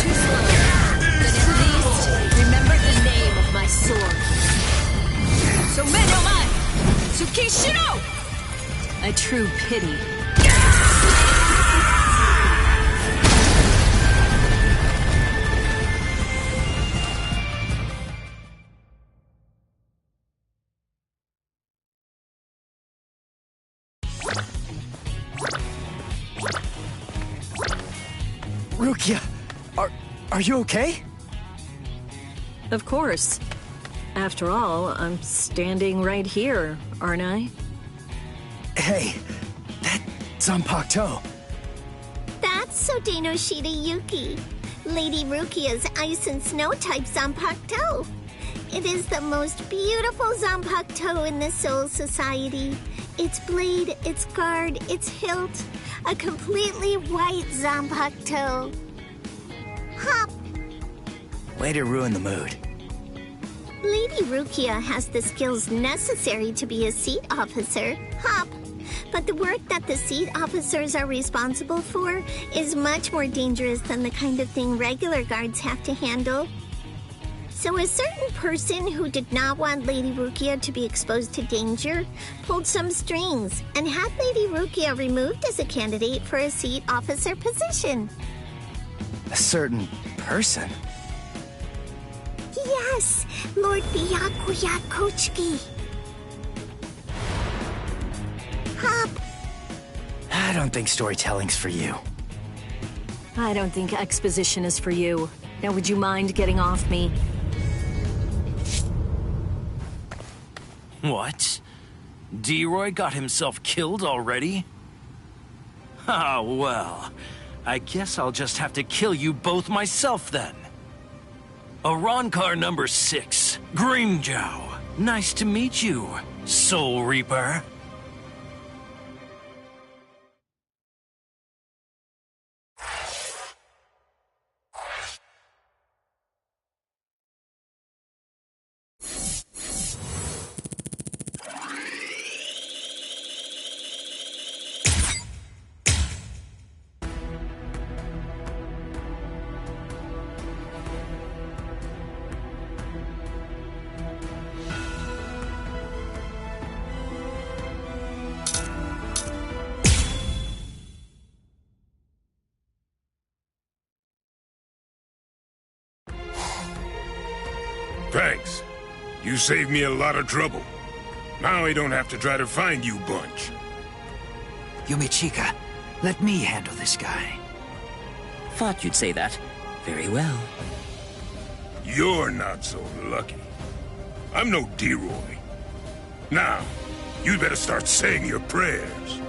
Too slow. true pity. Rukia, are you okay? Of course. After all, I'm standing right here, aren't I? Hey, that Zanpakuto. That's Sodeno Shida Yuki, Lady Rukia's ice and snow type Zanpakuto. It is the most beautiful Zanpakuto in the Soul Society. Its blade, its guard, its hilt, a completely white Zanpakuto. Hop! Way to ruin the mood. Lady Rukia has the skills necessary to be a seat officer, Hop. But the work that the seat officers are responsible for is much more dangerous than the kind of thing regular guards have to handle. So a certain person who did not want Lady Rukia to be exposed to danger pulled some strings and had Lady Rukia removed as a candidate for a seat officer position. A certain person? Yes, Lord Byakuya Kochiki. Hop. I don't think storytelling's for you. I don't think exposition is for you. Now, would you mind getting off me? What? D-Roy got himself killed already? Ah, well. I guess I'll just have to kill you both myself then. Arankar number 6, Grimjow. Nice to meet you, Soul Reaper. Thanks. You saved me a lot of trouble. Now I don't have to try to find you bunch. Yumichika, let me handle this guy. Thought you'd say that. Very well. You're not so lucky. I'm no D-Roy. Now, you better start saying your prayers.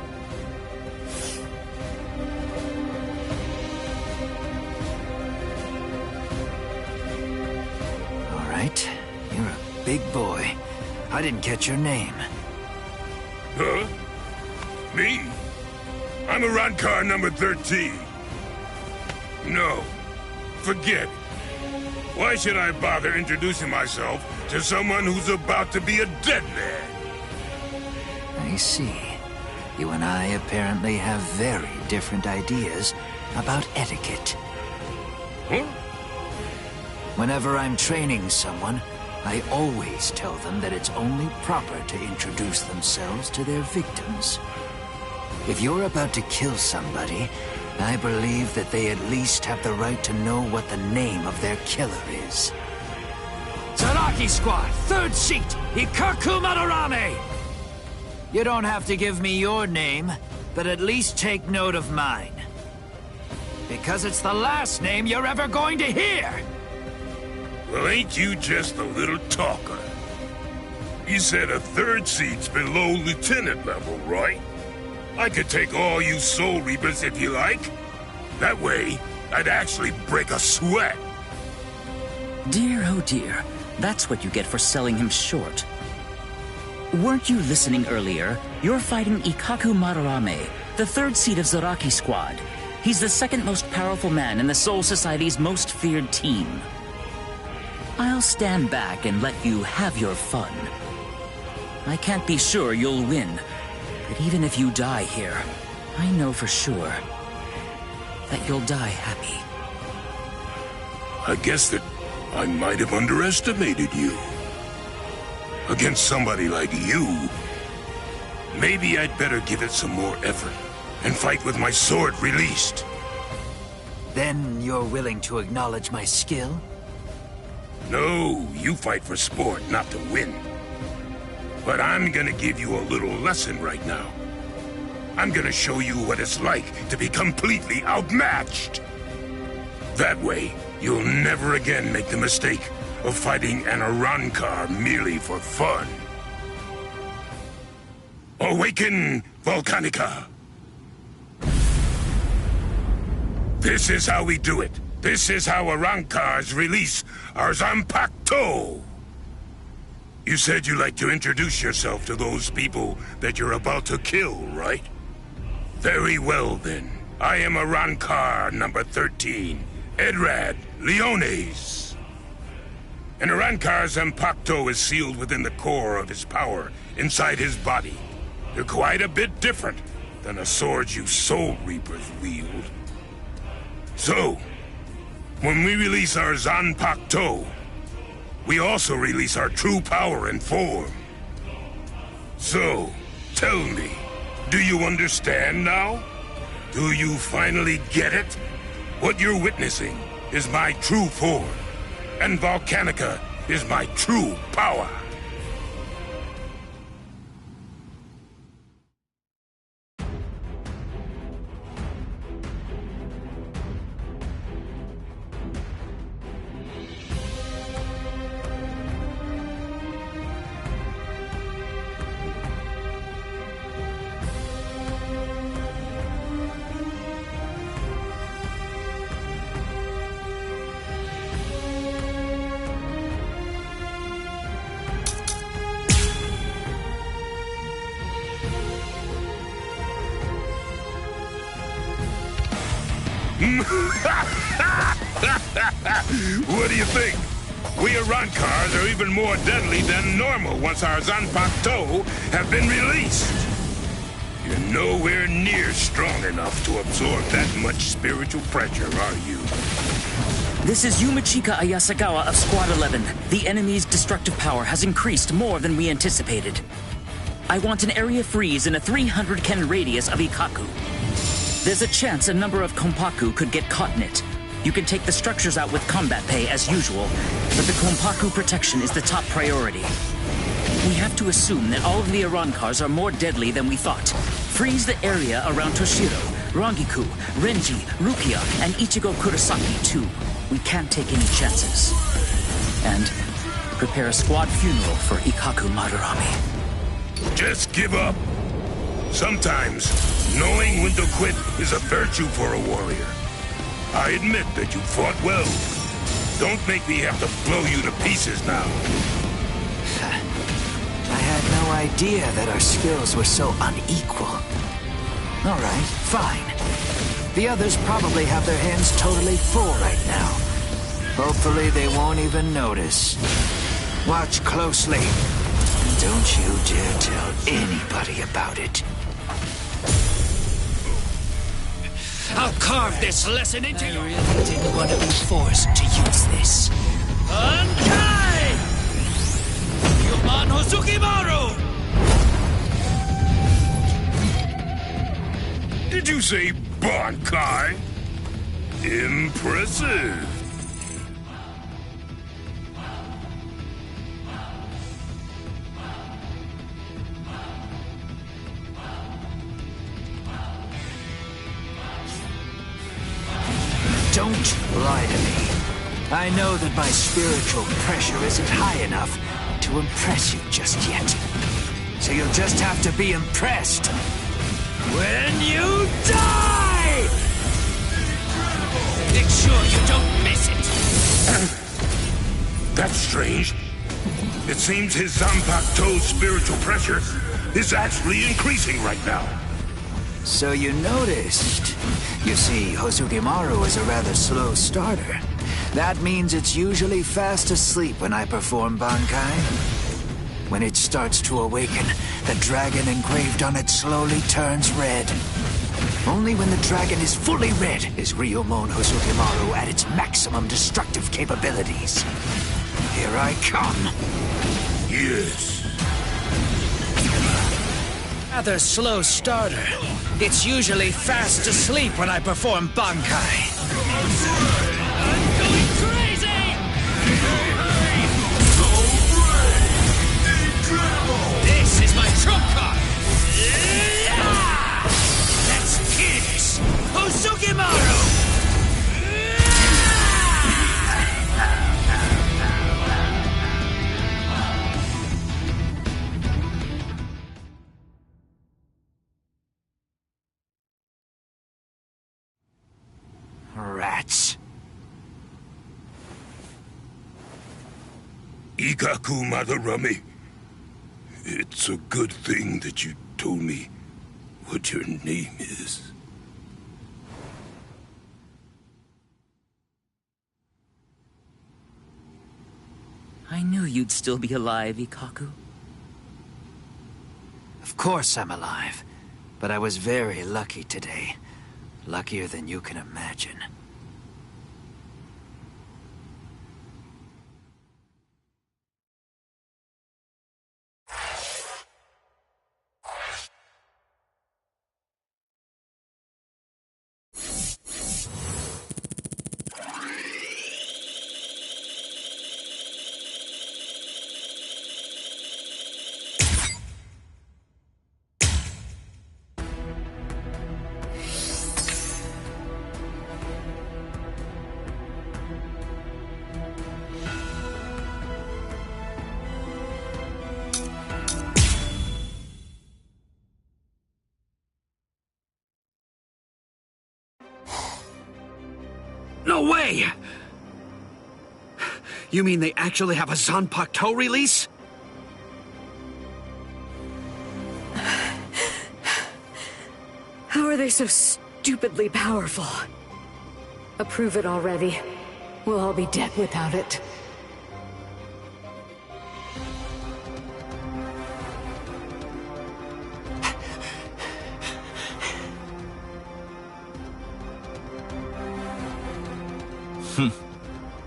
Right. You're a big boy. I didn't catch your name. Huh? Me? I'm Arankar number 13. No. Forget it. Why should I bother introducing myself to someone who's about to be a dead man? I see. You and I apparently have very different ideas about etiquette. Huh? Whenever I'm training someone, I always tell them that it's only proper to introduce themselves to their victims. If you're about to kill somebody, I believe that they at least have the right to know what the name of their killer is. Zaraki Squad, 3rd seat, Ikaku Madarame! You don't have to give me your name, but at least take note of mine. Because it's the last name you're ever going to hear! Well, ain't you just a little talker? You said a 3rd seat's below lieutenant level, right? I could take all you Soul Reapers if you like. That way, I'd actually break a sweat. Dear, oh dear. That's what you get for selling him short. Weren't you listening earlier? You're fighting Ikaku Madarame, the 3rd seat of Zaraki Squad. He's the 2nd most powerful man in the Soul Society's most feared team. I'll stand back and let you have your fun. I can't be sure you'll win, but even if you die here, I know for sure that you'll die happy. I guess that I might have underestimated you. Against somebody like you, Maybe I'd better give it some more effort and fight with my sword released. Then you're willing to acknowledge my skill? No, you fight for sport, not to win. But I'm gonna give you a little lesson right now. I'm gonna show you what it's like to be completely outmatched. That way, you'll never again make the mistake of fighting an Arankar merely for fun. Awaken, Volcanica! This is how we do it. This is how Arankars release our Zanpakuto! You said you'd like to introduce yourself to those people that you're about to kill, right? Very well, then. I am Arankar number 13, Edrad Leones. An Arankar's Zanpakuto is sealed within the core of his power, inside his body. They're quite a bit different than the swords you Soul Reapers wield. So, when we release our Zanpakuto, we also release our true power and form. So, tell me, do you understand now? Do you finally get it? What you're witnessing is my true form, and Volcanica is my true power. What do you think? We Arankars are even more deadly than normal once our Zanpakuto have been released. You're nowhere near strong enough to absorb that much spiritual pressure, are you? This is Yumachika Ayasagawa of Squad 11. The enemy's destructive power has increased more than we anticipated. I want an area freeze in a 300 ken radius of Ikaku. There's a chance a number of Kompaku could get caught in it. You can take the structures out with combat pay as usual, but the Kompaku protection is the top priority. We have to assume that all of the Arankars are more deadly than we thought. Freeze the area around Toshiro, Rangiku, Renji, Rukia, and Ichigo Kurosaki too. We can't take any chances. And prepare a squad funeral for Ikaku Madarame. Just give up. Sometimes, knowing when to quit is a virtue for a warrior. I admit that you fought well. Don't make me have to blow you to pieces now. I had no idea that our skills were so unequal. All right, fine. The others probably have their hands totally full right now. Hopefully they won't even notice. Watch closely. And don't you dare tell anybody about it. I'll carve this lesson into you. I really didn't want to be forced to use this. Bankai! Human Hozukimaru! Did you say Bankai? Impressive. Don't lie to me. I know that my spiritual pressure isn't high enough to impress you just yet. So you'll just have to be impressed when you die! Make sure you don't miss it. That's strange. It seems his Zanpakuto's spiritual pressure is actually increasing right now. So you noticed. You see, Hozukimaru is a rather slow starter. That means it's usually fast asleep when I perform Bankai. When it starts to awaken, the dragon engraved on it slowly turns red. Only when the dragon is fully red is Ryomon Hozukimaru at its maximum destructive capabilities. Here I come. Yes. Rather slow starter. It's usually fast asleep when I perform Bankai. I'm going crazy! This is my trump card! Let's kiss! Hosugimaru! Rats. Ikaku Madarame. It's a good thing that you told me what your name is. I knew you'd still be alive, Ikaku. Of course I'm alive, but I was very lucky today. Luckier than you can imagine. No way! You mean they actually have a Zanpakuto release? How are they so stupidly powerful? Approve it already. We'll all be dead without it.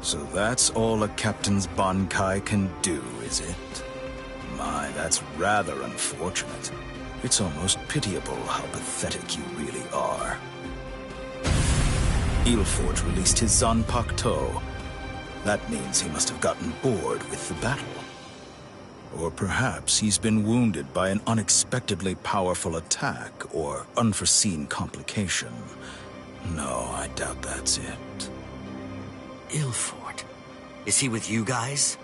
So that's all a captain's Bankai can do, is it? My, that's rather unfortunate. It's almost pitiable how pathetic you really are. Ilfort released his Zanpakuto. That means he must have gotten bored with the battle. Or perhaps he's been wounded by an unexpectedly powerful attack or unforeseen complication. No, I doubt that's it. Ilfort? Is he with you guys?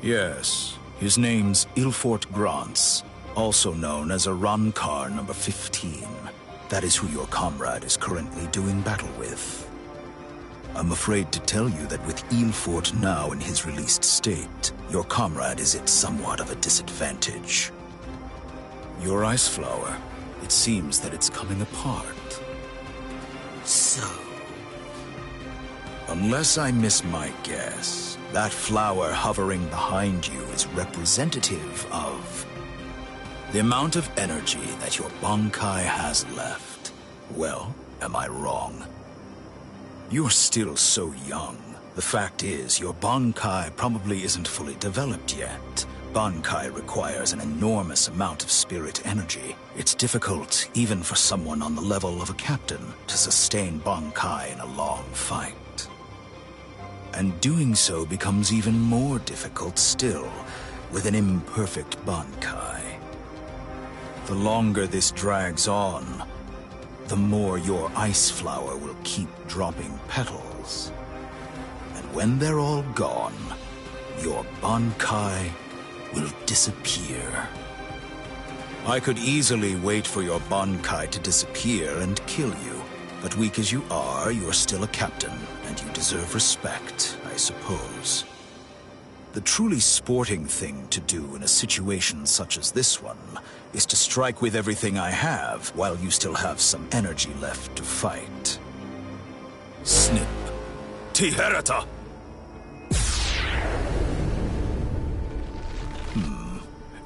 Yes. His name's Ilfort Grants, also known as Arankar number 15. That is who your comrade is currently doing battle with. I'm afraid to tell you that with Ilfort now in his released state, your comrade is at somewhat of a disadvantage. Your ice flower, it seems that it's coming apart. So? Unless I miss my guess, that flower hovering behind you is representative of the amount of energy that your Bankai has left. Well, am I wrong? You're still so young. The fact is, your Bankai probably isn't fully developed yet. Bankai requires an enormous amount of spirit energy. It's difficult, even for someone on the level of a captain, to sustain Bankai in a long fight. And doing so becomes even more difficult still, with an imperfect Bankai. The longer this drags on, the more your ice flower will keep dropping petals. And when they're all gone, your Bankai will disappear. I could easily wait for your Bankai to disappear and kill you, but weak as you are, you're still a captain, and you deserve respect, I suppose. The truly sporting thing to do in a situation such as this one is to strike with everything I have while you still have some energy left to fight. Snip. Tiherata!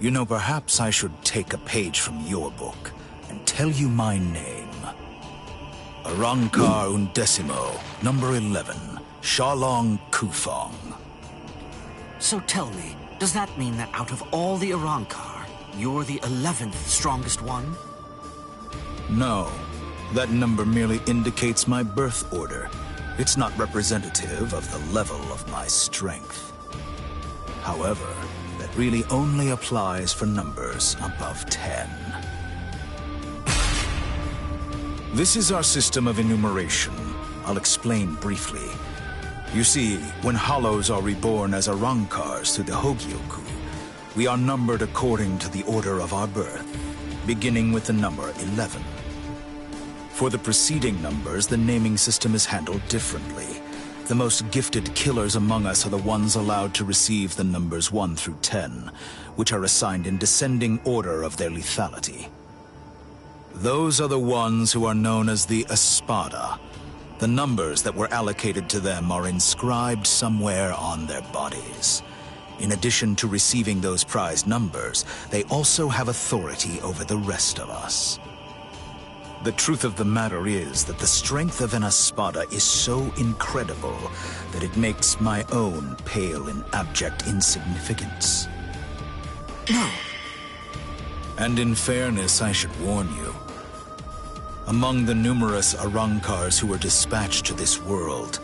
You know, perhaps I should take a page from your book and tell you my name. Arankar Undecimo, number 11, Shalong Kufong. So tell me, does that mean that out of all the Arankar, you're the 11th strongest one? No. That number merely indicates my birth order. It's not representative of the level of my strength. However, that really only applies for numbers above 10. This is our system of enumeration. I'll explain briefly. You see, when hollows are reborn as Arankars through the Hogyoku, we are numbered according to the order of our birth, beginning with the number 11. For the preceding numbers, the naming system is handled differently. The most gifted killers among us are the ones allowed to receive the numbers 1 through 10, which are assigned in descending order of their lethality. Those are the ones who are known as the Espada. The numbers that were allocated to them are inscribed somewhere on their bodies. In addition to receiving those prized numbers, they also have authority over the rest of us. The truth of the matter is that the strength of an Espada is so incredible that it makes my own pale in abject insignificance. No. And in fairness, I should warn you. Among the numerous Arankars who were dispatched to this world,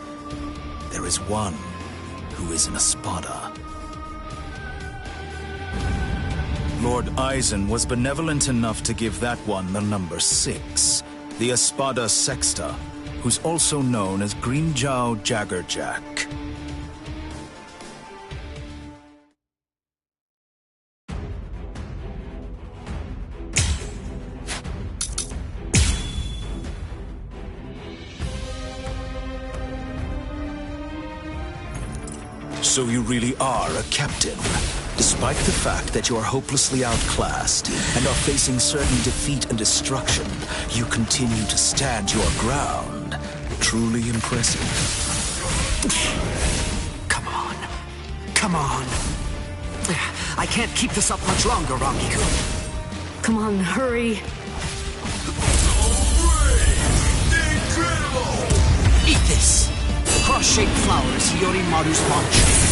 there is one who is an Espada. Lord Eisen was benevolent enough to give that one the number 6, the Espada Sexta, who's also known as Greenjow Jaggerjack. So you really are a captain. Despite the fact that you are hopelessly outclassed and are facing certain defeat and destruction, you continue to stand your ground. Truly impressive. Come on. Come on. I can't keep this up much longer, Rocky-kun. Come on, hurry. Eat this. Cross-shaped flowers, Yorimaru's launch.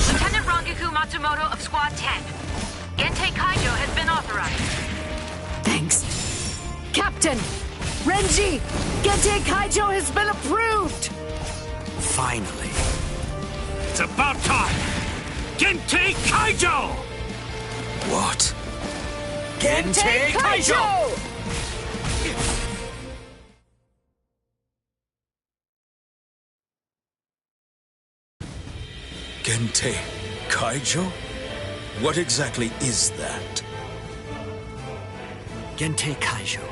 Lieutenant Rangaku Matsumoto of Squad 10. Gentei Kaijo has been authorized. Thanks. Captain! Renji! Gentei Kaijo has been approved! Finally. It's about time! Gentei Kaijo! What? Gentei Kaijo! Gentei Kaijo? What exactly is that? Gentei Kaijo.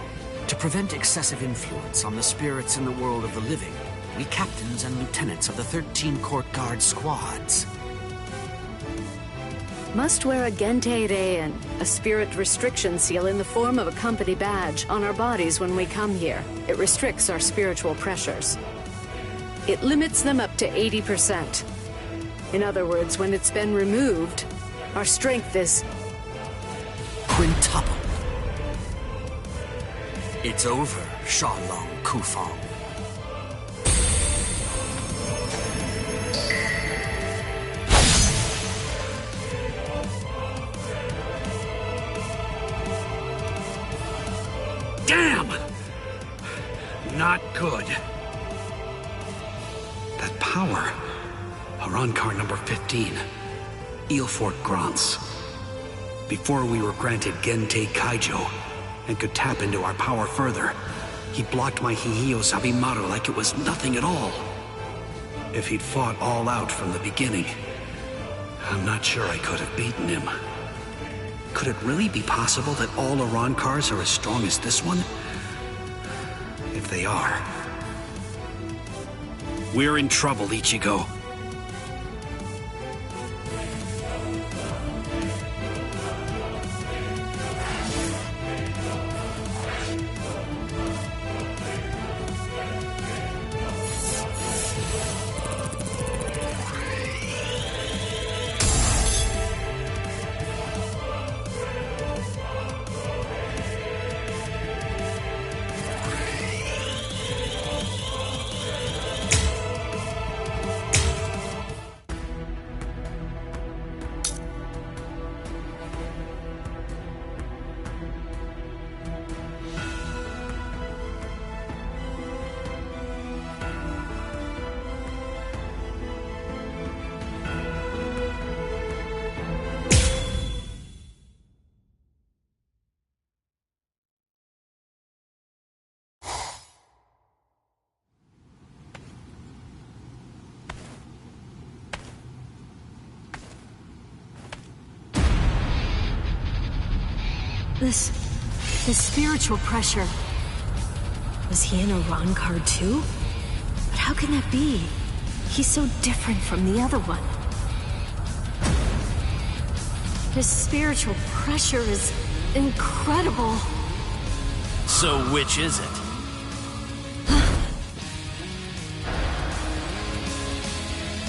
To prevent excessive influence on the spirits in the world of the living, we captains and lieutenants of the 13 court guard squads Must wear a Gentei and a spirit restriction seal in the form of a company badge on our bodies when we come here. It restricts our spiritual pressures. It limits them up to 80%. In other words, when it's been removed, our strength is quintuple. It's over, Shalong Kufong. Damn! Not good. That power. Arankar number 15. Eelfort Grants. Before we were granted Gentei Kaijo and could tap into our power further, he blocked my Hihiyo Sabimaru like it was nothing at all. If he'd fought all out from the beginning, I'm not sure I could have beaten him. Could it really be possible that all Arankars are as strong as this one? If they are, we're in trouble, Ichigo. This spiritual pressure. Was he in a Ron card too? But how can that be? He's so different from the other one. This spiritual pressure is incredible. So which is it?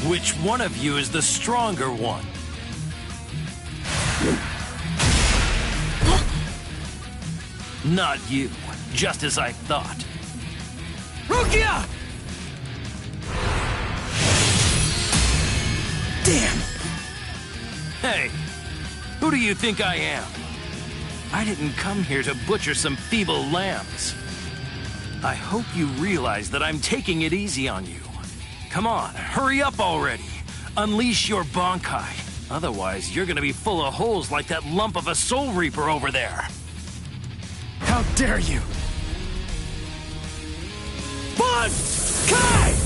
Which one of you is the stronger one? Not you, just as I thought. Rukia! Damn! Hey, who do you think I am? I didn't come here to butcher some feeble lambs. I hope you realize that I'm taking it easy on you. Come on, hurry up already. Unleash your Bankai. Otherwise, you're gonna be full of holes like that lump of a Soul Reaper over there. How dare you! Bankai!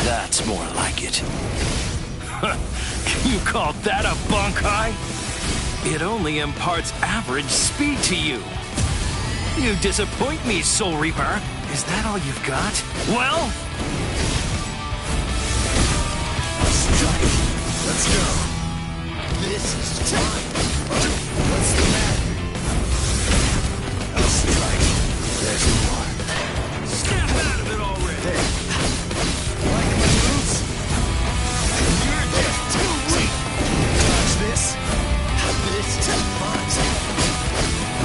That's more like it. You call that a Bankai? It only imparts average speed to you. You disappoint me, Soul Reaper. Is that all you've got? Well? Strike! Let's go! This is time! What's the matter? I'll strike. There's more. Snap out of it already! There. Like my moves? You're just too weak! Watch this. This is fun.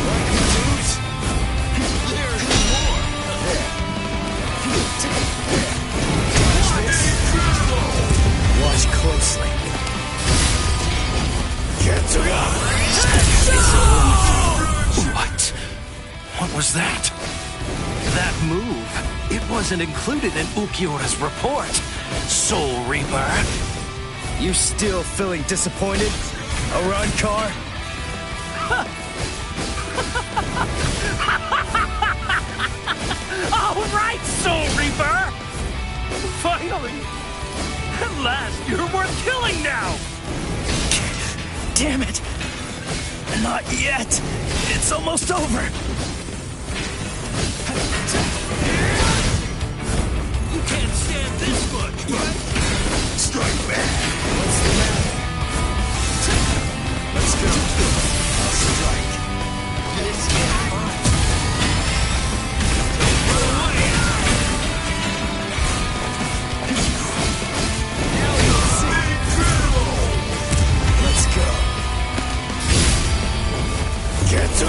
Like my moves? There's more! There. Watch this. Watch closely. What was that? That move, it wasn't included in Ukiura's report. Soul Reaper. You still feeling disappointed? A run car? All right, Soul Reaper! Finally! At last, you're worth killing now! Damn it! Not yet! It's almost over! You can't stand this much, right? Strike back! What's the matter? Let's go. I'll strike. This is fun. Let's go. Get to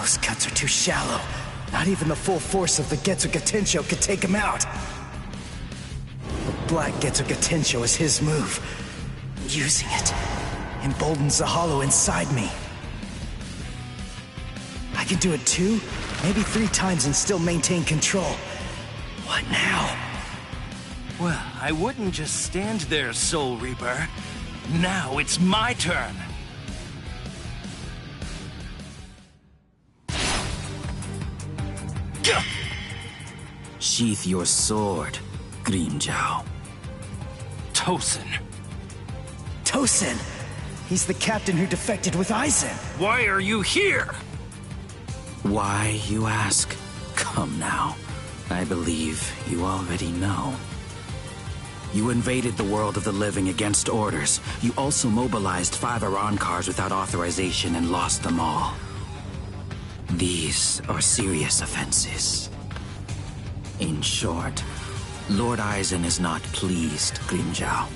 Those cuts are too shallow. Not even the full force of the Getsugatensho could take him out. The Black Getsugatensho is his move. Using it emboldens the hollow inside me. I can do it 2, maybe 3 times and still maintain control. What now? Well, I wouldn't just stand there, Soul Reaper. Now it's my turn. Sheath your sword, Grimmjow. Tosin. Tosin! He's the captain who defected with Aizen. Why are you here? Why, you ask? Come now. I believe you already know. You invaded the world of the living against orders. You also mobilized 5 Iran cars without authorization and lost them all. These are serious offenses. In short, Lord Aizen is not pleased, Grimmjow.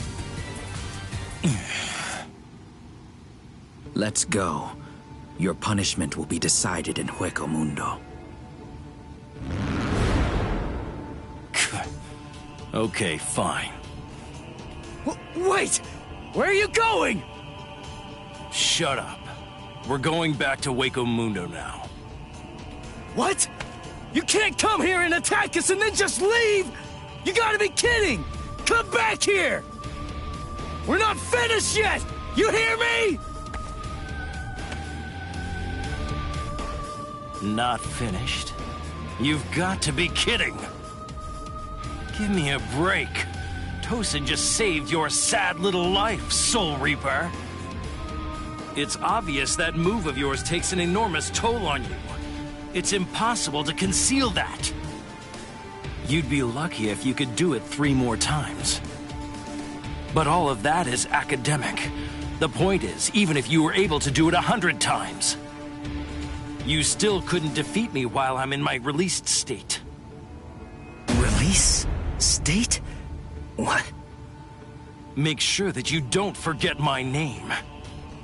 Let's go. Your punishment will be decided in Hueco Mundo. Okay, fine. Wait! Where are you going? Shut up. We're going back to Hueco Mundo now. What? You can't come here and attack us and then just leave! You gotta be kidding! Come back here! We're not finished yet! You hear me? Not finished? You've got to be kidding! Give me a break. Tosin just saved your sad little life, Soul Reaper. It's obvious that move of yours takes an enormous toll on you. It's impossible to conceal that. You'd be lucky if you could do it 3 more times. But all of that is academic. The point is, even if you were able to do it 100 times, you still couldn't defeat me while I'm in my released state. Release? State? What? Make sure that you don't forget my name.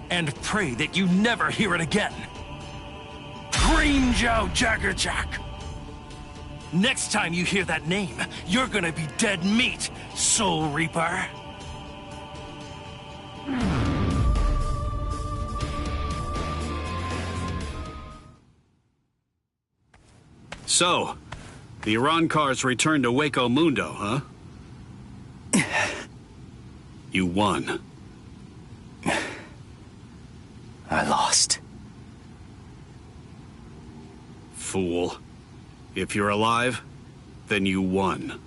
And pray that you never hear it again. Grimmjow Jaggerjack! Next time you hear that name, you're gonna be dead meat, Soul Reaper. So, the Iran cars returned to Hueco Mundo, huh? You won. I lost. Fool. If you're alive, then you won.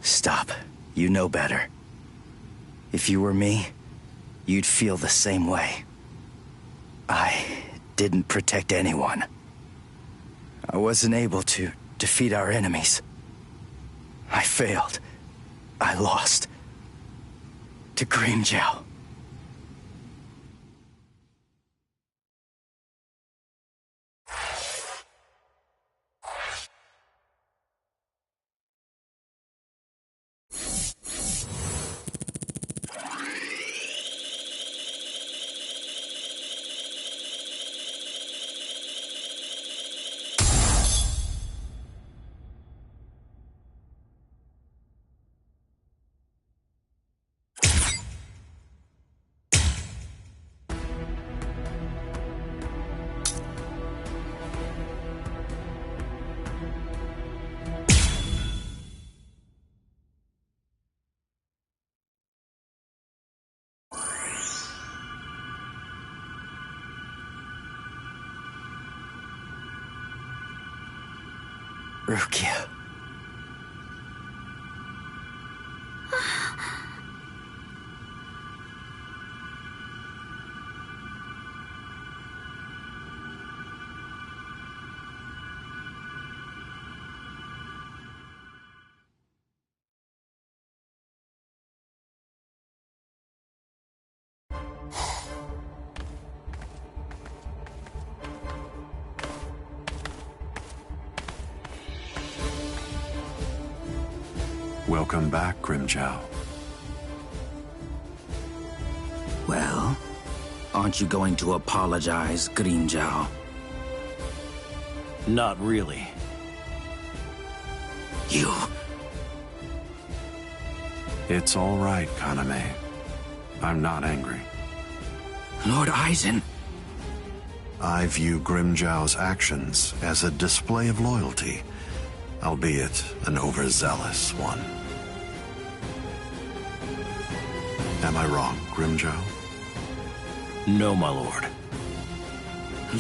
Stop. You know better. If you were me, you'd feel the same way. I didn't protect anyone. I wasn't able to defeat our enemies. I failed. I lost. To Grimmjow. Rukia. Welcome back, Grimmjow. Well, aren't you going to apologize, Grimmjow? Not really. You... It's all right, Kaname. I'm not angry. Lord Aizen. I view Grimjow's actions as a display of loyalty, albeit an overzealous one. Am I wrong, Grimjow? No, my lord.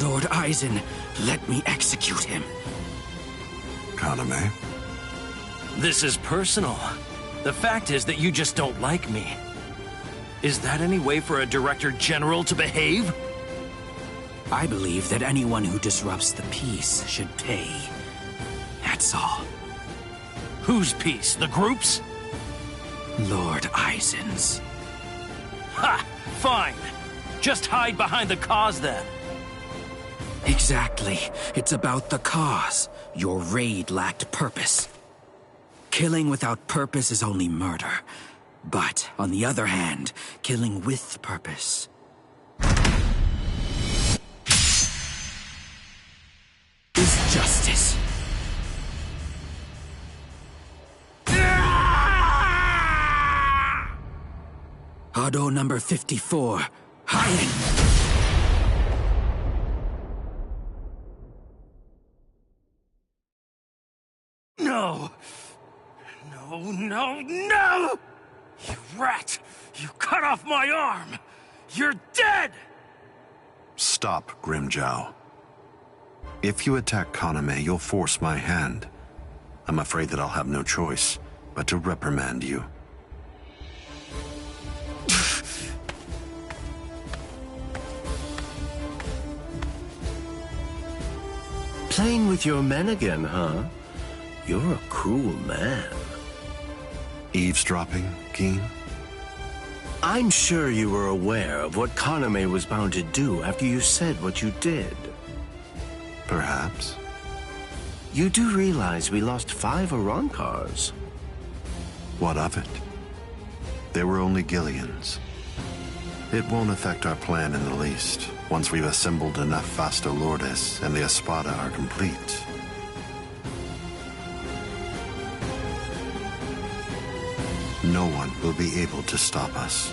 Lord Aizen, let me execute him. Kaname? This is personal. The fact is that you just don't like me. Is that any way for a Director General to behave? I believe that anyone who disrupts the peace should pay. That's all. Whose peace? The group's? Lord Aizen's. Ha! Fine. Just hide behind the cause then. Exactly. It's about the cause. Your raid lacked purpose. Killing without purpose is only murder. But, on the other hand, killing with purpose is justice. Hado number 54, Hien. No! No, no, no! You rat! You cut off my arm! You're dead! Stop, Grimjow. If you attack Kaname, you'll force my hand. I'm afraid that I'll have no choice but to reprimand you. Playing with your men again, huh? You're a cruel man. Eavesdropping, Keen? I'm sure you were aware of what Kaname was bound to do after you said what you did. Perhaps. You do realize we lost 5 Arankars? What of it? They were only Gillians. It won't affect our plan in the least, once we've assembled enough Vasto Lourdes and the Espada are complete. No one will be able to stop us.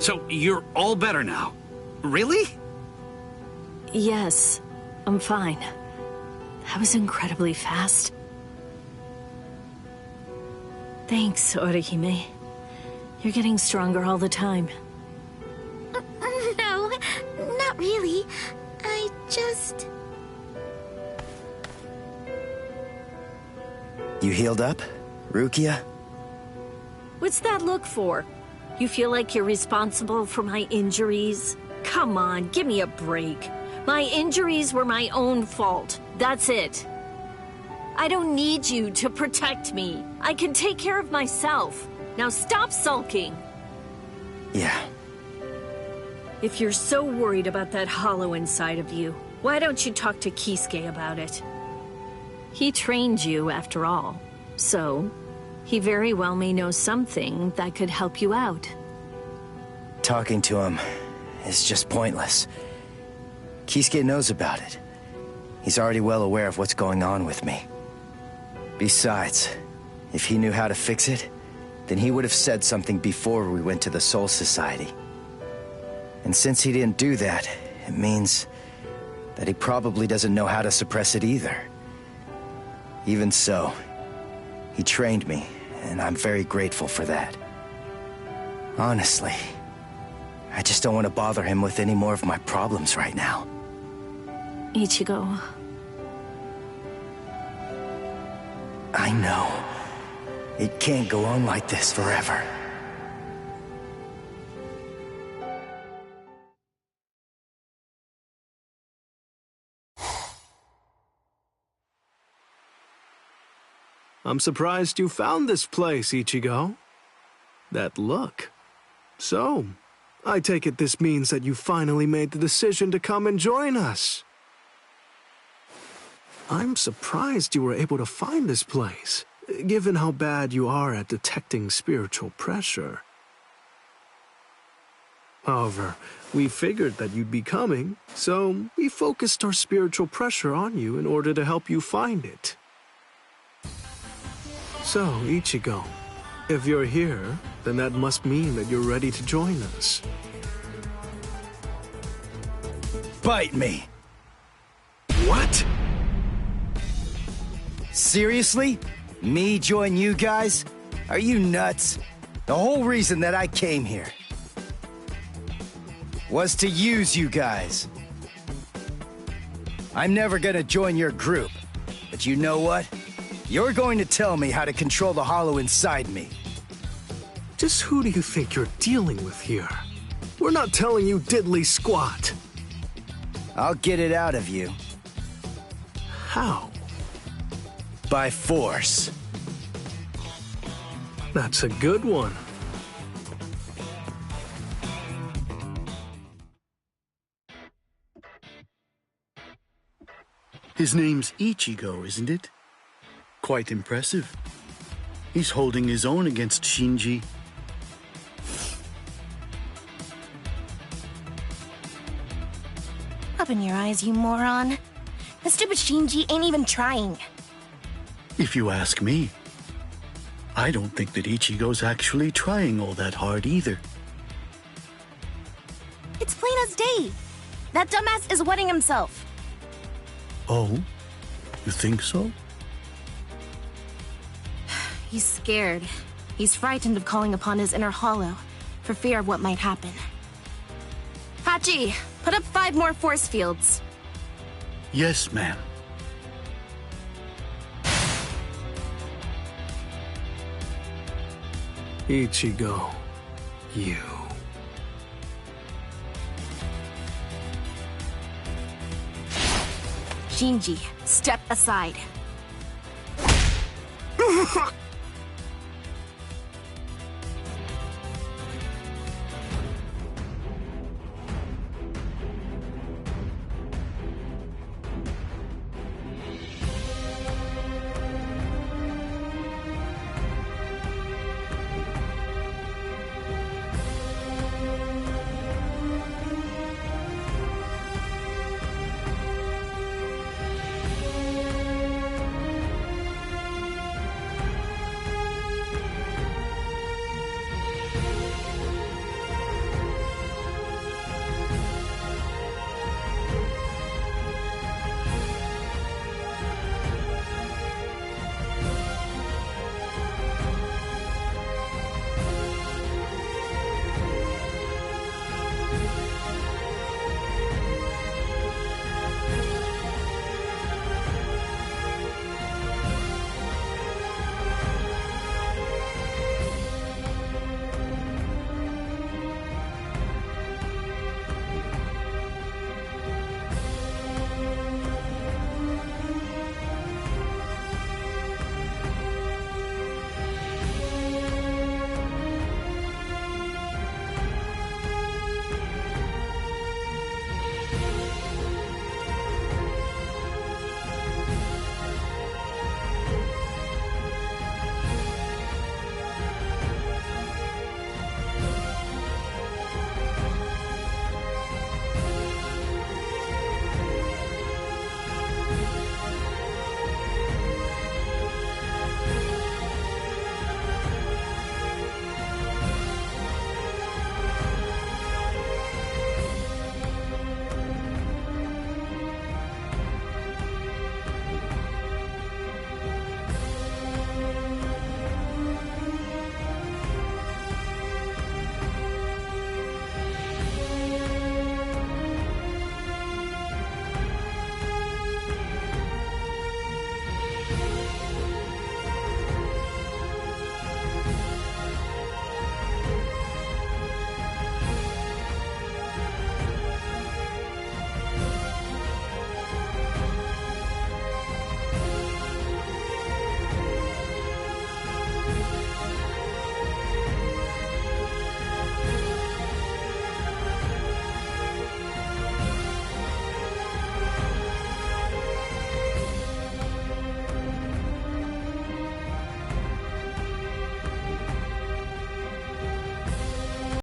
So you're all better now? Really? Yes, I'm fine. That was incredibly fast. Thanks, Orihime. You're getting stronger all the time. No, not really. I just... You healed up, Rukia? What's that look for? You feel like you're responsible for my injuries? Come on, give me a break. My injuries were my own fault. That's it. I don't need you to protect me. I can take care of myself. Now stop sulking. Yeah. If you're so worried about that hollow inside of you, why don't you talk to Kisuke about it? He trained you, after all. So, he very well may know something that could help you out. Talking to him is just pointless. Kisuke knows about it. He's already well aware of what's going on with me. Besides, if he knew how to fix it, then he would have said something before we went to the Soul Society. And since he didn't do that, it means that he probably doesn't know how to suppress it either. Even so, he trained me, and I'm very grateful for that. Honestly, I just don't want to bother him with any more of my problems right now. Ichigo. I know. It can't go on like this forever. I'm surprised you found this place, Ichigo. That look. So, I take it this means that you finally made the decision to come and join us. I'm surprised you were able to find this place, given how bad you are at detecting spiritual pressure. However, we figured that you'd be coming, so we focused our spiritual pressure on you in order to help you find it. So, Ichigo, if you're here, then that must mean that you're ready to join us. Bite me! What? Seriously? Me join you guys? Are you nuts? The whole reason that I came here was to use you guys. I'm never gonna join your group, but you know what? You're going to tell me how to control the hollow inside me. Just who do you think you're dealing with here? We're not telling you diddly squat. I'll get it out of you. How? By force. That's a good one. His name's Ichigo, isn't it? Quite impressive. He's holding his own against Shinji. Open your eyes, you moron. The stupid Shinji ain't even trying. If you ask me, I don't think that Ichigo's actually trying all that hard either. It's plain as day. That dumbass is wetting himself. Oh? You think so? He's scared. He's frightened of calling upon his inner hollow, for fear of what might happen. Hachi, put up 5 more force fields. Yes, ma'am. Ichigo, you. Shinji, step aside.